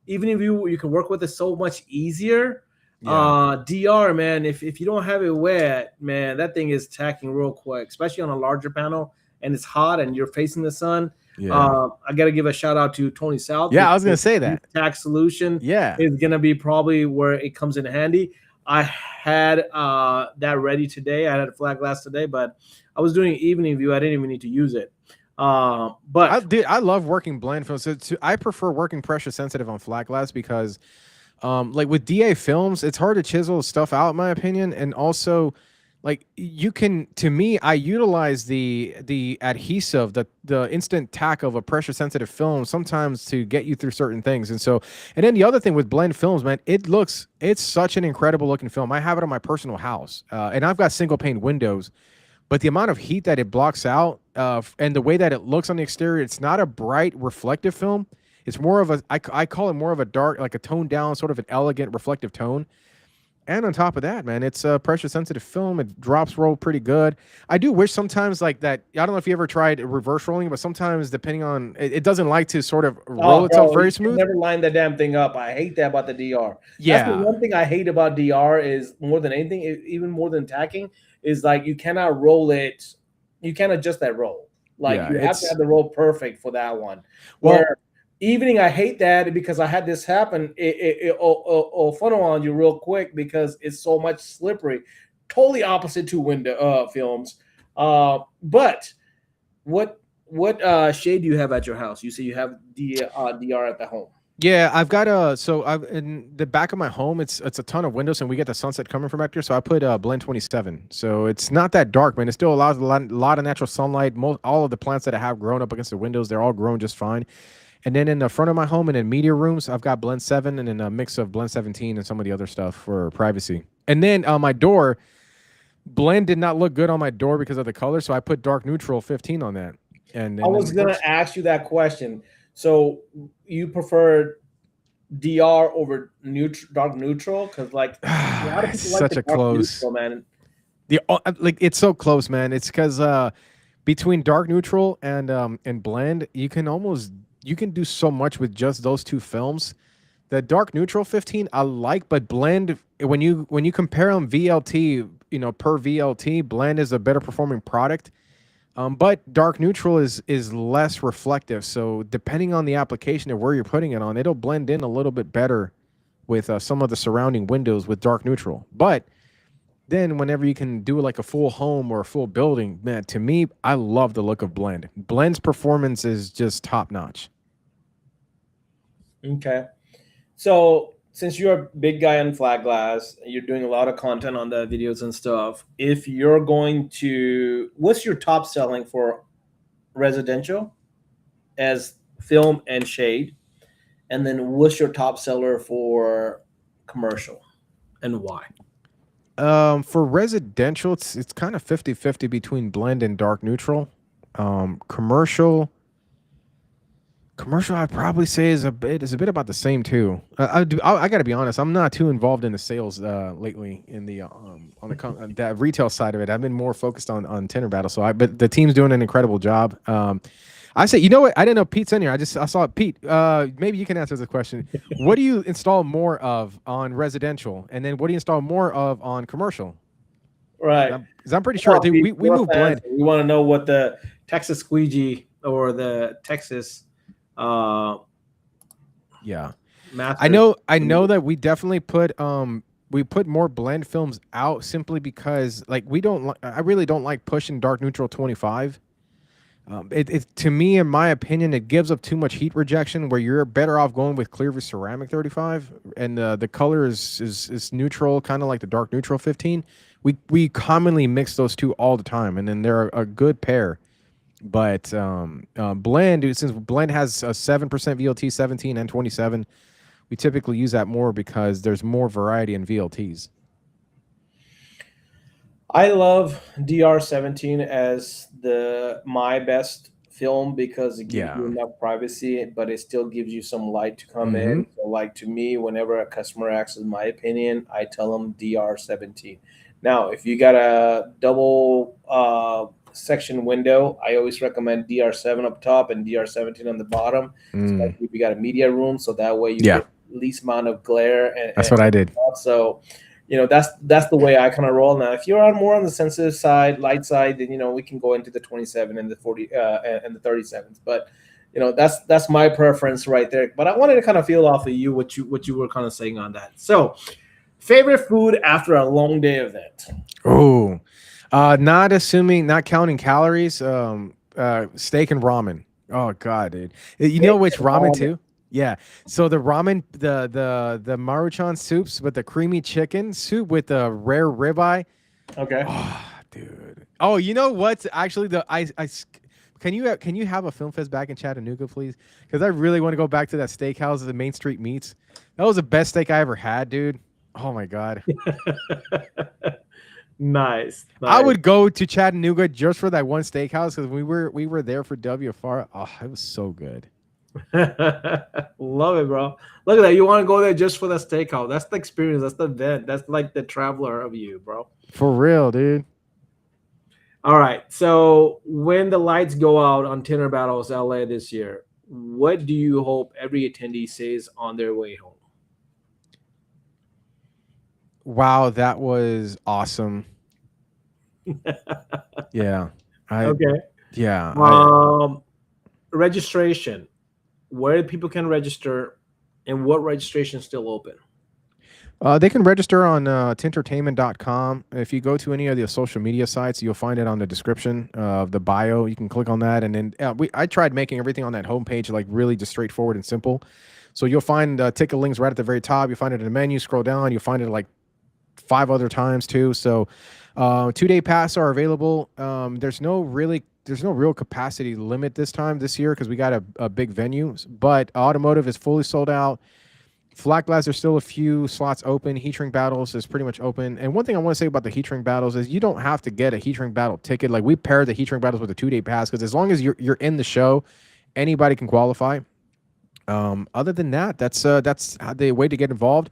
Speaker 1: evening view you can work with it so much easier.
Speaker 2: Yeah.
Speaker 1: DR, man, if you don't have it wet, man, that thing is tacking real quick, especially on a larger panel and it's hot and you're facing the sun.
Speaker 2: Yeah.
Speaker 1: I got to give a shout out to Tony South.
Speaker 2: Yeah, I was gonna say that.
Speaker 1: Tax solution is gonna be probably where it comes in handy. I had that ready today. I had a flat glass today, but I was doing evening view. I didn't even need to use it. But
Speaker 2: I love working blend films. I prefer working pressure sensitive on flat glass because, like with DA films, it's hard to chisel stuff out, in my opinion, and also. Like you can, to me, I utilize the adhesive, the instant tack of a pressure sensitive film sometimes to get you through certain things. And then the other thing with blend films, man, it's such an incredible looking film. I have it on my personal house, and I've got single pane windows, but the amount of heat that it blocks out, and the way that it looks on the exterior, it's not a bright reflective film. It's more of I call it more of a dark, like a toned down, sort of an elegant reflective tone. And on top of that, man, it's a pressure sensitive film. It drops roll pretty good. I do wish sometimes like that. I don't know if you ever tried reverse rolling, but sometimes depending on it doesn't like to sort of roll itself very smooth.
Speaker 1: Never line the damn thing up. I hate that about the DR.
Speaker 2: Yeah.
Speaker 1: That's the one thing I hate about DR is more than anything, even more than tacking, is like you cannot roll it. You can't adjust that roll. Like you have to have the roll perfect for that one. Where evening, I hate that because I had this happen. It'll funnel on you real quick because it's so much slippery. Totally opposite to window films. But what shade do you have at your house? You say you have DR at the home.
Speaker 2: Yeah, I've got I've in the back of my home. It's a ton of windows, and we get the sunset coming from back there. So I put blend 27. So it's not that dark, man. It still allows a lot of natural sunlight. All of the plants that I have grown up against the windows, they're all grown just fine. And then in the front of my home and in media rooms, I've got blend 7 and then a mix of blend 17 and some of the other stuff for privacy. And then my door, blend did not look good on my door because of the color, so I put dark neutral 15 on that. And
Speaker 1: I was gonna ask you that question. So you prefer DR over dark neutral? Because like a lot of people
Speaker 2: such a close
Speaker 1: neutral, man.
Speaker 2: It's so close, man. It's because between dark neutral and blend, you can do so much with just those two films The dark neutral 15 I like, but blend when you compare them VLT, per VLT, blend is a better performing product. But dark neutral is less reflective. So depending on the application of where you're putting it on, it'll blend in a little bit better with some of the surrounding windows with dark neutral. But then whenever you can do like a full home or a full building, man, to me, I love the look of blend. Blend's performance is just top notch.
Speaker 1: Okay. So since you're a big guy on flat glass, you're doing a lot of content on the videos and stuff. If you're going to, what's your top selling for residential as film and shade? And then what's your top seller for commercial and why?
Speaker 2: For residential, it's kind of 50-50 between blend and dark neutral. Commercial, I'd probably say is a bit about the same too. I got to be honest, I'm not too involved in the sales lately in the on the retail side of it. I've been more focused on Tinter Battle. But the team's doing an incredible job. I say, you know what? I didn't know Pete's in here. I saw it. Pete, maybe you can answer this question. What do you install more of on residential, and then what do you install more of on commercial?
Speaker 1: Right.
Speaker 2: Because I'm pretty sure we move blend.
Speaker 1: We want to know what the Texas Squeegee or the Texas.
Speaker 2: Yeah,
Speaker 1: master.
Speaker 2: I know that we definitely put more blend films out simply because like I really don't like pushing dark neutral 25. It to me, in my opinion, it gives up too much heat rejection. Where you're better off going with clear ceramic 35, and the color is neutral, kind of like the dark neutral 15. We commonly mix those two all the time, and then they're a good pair. But blend, since blend has a 7% VLT, 17 and 27, we typically use that more because there's more variety in VLTs.
Speaker 1: I love DR17 as my best film because it gives you enough privacy, but it still gives you some light to come in. So like to me, whenever a customer asks my opinion, I tell them DR17. Now, if you got a double section window, I always recommend DR7 up top and DR17 on the bottom. So if you got a media room, so that way you get least amount of glare.
Speaker 2: That's what I did.
Speaker 1: So that's the way I kind of roll. Now, if you're on more on the sensitive side, light side, then we can go into the 27 and the 40 and the 37s. But that's my preference right there. But I wanted to kind of feel off of you what you were kind of saying on that. So, favorite food after a long day event?
Speaker 2: Oh, not counting calories. Steak and ramen. Oh God, dude. You know which ramen too? Yeah. So the ramen, the Maruchan soups with the creamy chicken soup with the rare ribeye.
Speaker 1: Okay.
Speaker 2: Oh, dude. Oh, you know what's actually can you have a film fest back in Chattanooga, please? Because I really want to go back to that steakhouse at the Main Street Meats. That was the best steak I ever had, dude. Oh my God.
Speaker 1: Nice.
Speaker 2: I would go to Chattanooga just for that one steakhouse because we were there for WFR. Oh, it was so good.
Speaker 1: Love it, bro. Look at that. You want to go there just for the steakhouse. That's the experience. That's the event. That's like the traveler of you, bro.
Speaker 2: For real, dude.
Speaker 1: All right. So when the lights go out on Tinter Battles LA this year, what do you hope every attendee says on their way home?
Speaker 2: Wow, that was awesome. Yeah.
Speaker 1: Okay.
Speaker 2: Yeah.
Speaker 1: Registration. Where people can register and what registration is still open?
Speaker 2: They can register on tintertainment.com. If you go to any of the social media sites, you'll find it on the description of the bio. You can click on that. And then I tried making everything on that homepage like really just straightforward and simple. So you'll find ticket links right at the very top. You find it in the menu, scroll down. You'll find it like 5 other times too. So 2-day pass are available. There's no real capacity limit this year because we got a big venue, but automotive is fully sold out. Flat glass, there's still a few slots open. Heat shrink battles is pretty much open. And one thing I want to say about the heat shrink battles is you don't have to get a heat shrink battle ticket. Like we paired the heat shrink battles with a 2-day pass because as long as you're in the show, anybody can qualify. Other than that, that's the way to get involved.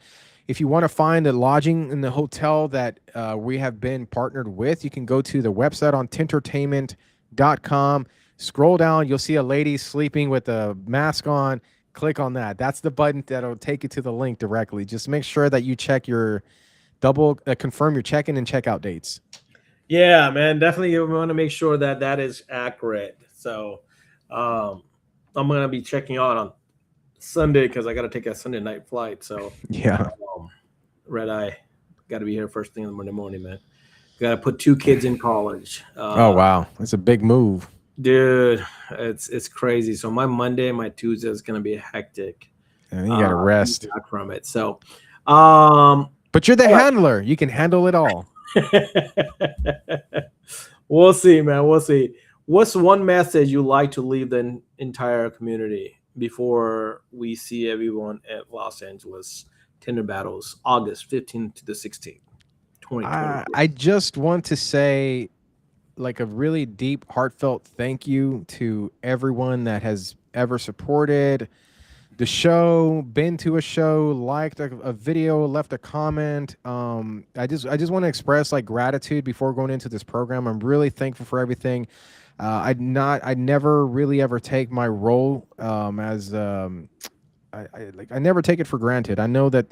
Speaker 2: If you want to find the lodging in the hotel that we have been partnered with, you can go to the website on tintertainment.com. Scroll down, you'll see a lady sleeping with a mask on click on that. That's the button that'll take you to the link directly. Just make sure that you check your confirm your check-in and checkout dates.
Speaker 1: Yeah, man, definitely we want to make sure that that is accurate. So, um, I'm gonna be checking out on Sunday because I got to take a Sunday night flight. So,
Speaker 2: Yeah.
Speaker 1: red eye, got to be here first thing in the Monday morning, man. Got to put two kids in college.
Speaker 2: Oh wow, that's a big move.
Speaker 1: Dude, it's crazy. So my Monday, my Tuesday is gonna be hectic.
Speaker 2: And you got to rest.
Speaker 1: Back from it. So, um,
Speaker 2: But you're the
Speaker 1: all
Speaker 2: handler. You can handle it all.
Speaker 1: right. We'll see, man. We'll see. What's one message you like to leave the entire community before we see everyone at Los Angeles Tinder Battles, August 15th to the 16th, 2020?
Speaker 2: I just want to say like a really deep, heartfelt thank you to everyone that has ever supported the show, been to a show, liked a video, left a comment. I just want to express like gratitude before going into this program. I'm really thankful for everything. I never really ever take my role as I never take it for granted. I know that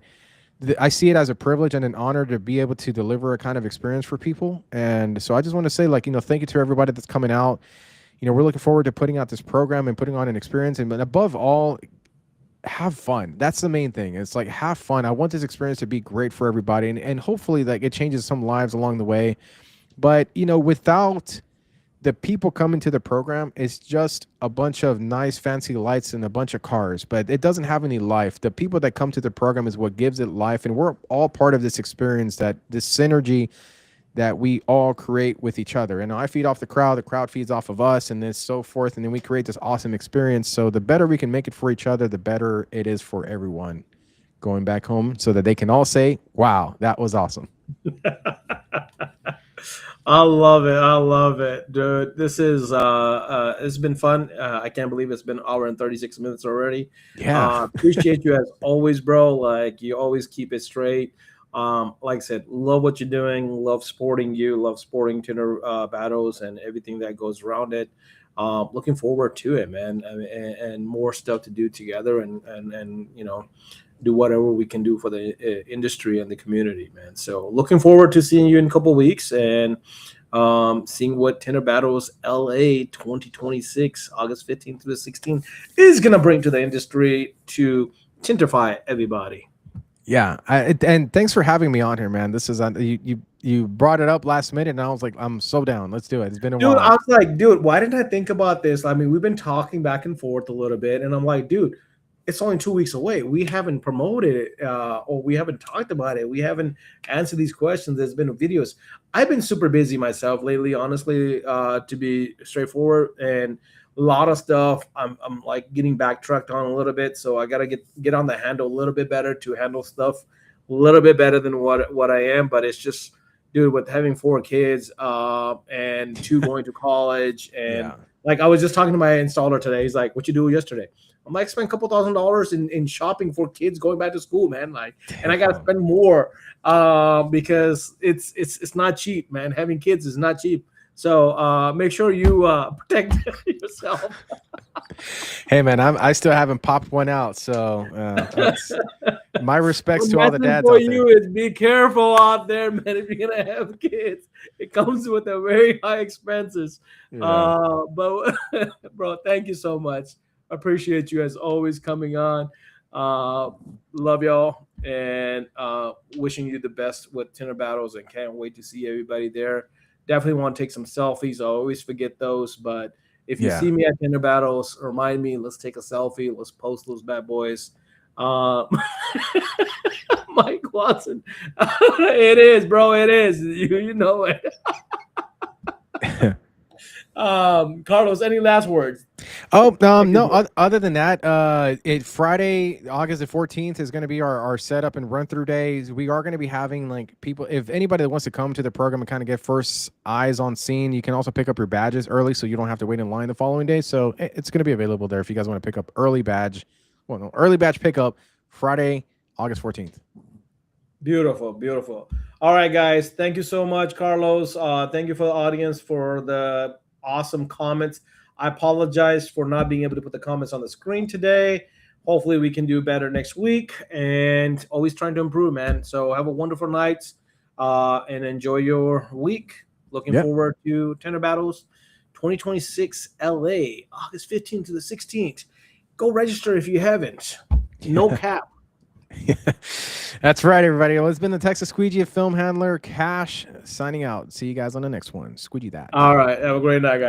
Speaker 2: I see it as a privilege and an honor to be able to deliver a kind of experience for people. And so I just want to say, like, thank you to everybody that's coming out. We're looking forward to putting out this program and putting on an experience. And but above all, have fun. That's the main thing. It's like have fun. I want this experience to be great for everybody, and hopefully like it changes some lives along the way. But without the people coming to the program, it's just a bunch of nice fancy lights and a bunch of cars, but it doesn't have any life. The people that come to the program is what gives it life, and we're all part of this experience, that this synergy that we all create with each other. And I feed off the crowd feeds off of us, and then so forth, and then we create this awesome experience. So the better we can make it for each other, the better it is for everyone going back home, so that they can all say, wow, that was awesome.
Speaker 1: I love it. I love it, dude. This is it's been fun. I can't believe it's been an hour and 36 minutes already.
Speaker 2: Yeah.
Speaker 1: Appreciate you as always, bro. Like you always keep it straight. Like I said, love what you're doing. Love sporting you. Love sporting Tinder battles and everything that goes around it. Looking forward to it, man, and more stuff to do together, and do whatever we can do for the industry and the community, man. So looking forward to seeing you in a couple weeks and seeing what Tinder Battles LA 2026, August 15th to the 16th, is going to bring to the industry to tintify everybody.
Speaker 2: Yeah, and thanks for having me on here, man. This is you brought it up last minute, and I was like, I'm so down. Let's do it. It's been a
Speaker 1: Dude,
Speaker 2: while.
Speaker 1: I was like, dude, why didn't I think about this? I mean, we've been talking back and forth a little bit, and I'm like, dude, it's only 2 weeks away. We haven't promoted it, or we haven't talked about it. We haven't answered these questions. There's been videos. I've been super busy myself lately, honestly, to be straightforward, and a lot of stuff I'm like getting backtracked on a little bit. So I gotta get on the handle a little bit better to handle stuff a little bit better than what I am. But it's just, dude, with having 4 kids and 2 going to college, and
Speaker 2: Yeah.
Speaker 1: like I was just talking to my installer today. He's like, "What you do yesterday?" I'm like, spend a couple $1,000s in shopping for kids going back to school, man. Like, and I gotta
Speaker 2: Damn.
Speaker 1: spend more because it's not cheap, man. Having kids is not cheap. So make sure you protect yourself.
Speaker 2: Hey, man, I still haven't popped one out, so my respects to all the dads
Speaker 1: for
Speaker 2: out there.
Speaker 1: you is be careful out there, man. If you're gonna have kids, it comes with a very high expenses.
Speaker 2: Yeah.
Speaker 1: But bro, thank you so much. Appreciate you as always coming on. Love y'all, and wishing you the best with Tinder Battles, and can't wait to see everybody there. Definitely want to take some selfies. I always forget those, but if you
Speaker 2: Yeah.
Speaker 1: see me at Tinder Battles, remind me. Let's take a selfie. Let's post those bad boys. Uh, Mike Watson. It is, bro. It is. You know it. Carlos, any last words?
Speaker 2: Oh, no. Other than that, Friday, August the 14th is going to be our setup and run through days. We are going to be having like people. If anybody that wants to come to the program and kind of get first eyes on scene, you can also pick up your badges early, so you don't have to wait in line the following day. So it's going to be available there if you guys want to pick up early badge. Well, no, early badge pickup Friday, August 14th.
Speaker 1: Beautiful, beautiful. All right, guys. Thank you so much, Carlos. Thank you for the audience for the awesome comments. I apologize for not being able to put the comments on the screen today, hopefully we can do better next week, and always trying to improve, man. So have a wonderful night, and enjoy your week. Looking forward to Tinter Battles 2026 LA, August 15th to the 16th. Go register if you haven't. No cap.
Speaker 2: That's right, everybody. Well, it's been the Texas Squeegee film handler, Cash, signing out. See you guys on the next one. Squeegee that.
Speaker 1: All right. Have a great night, guys.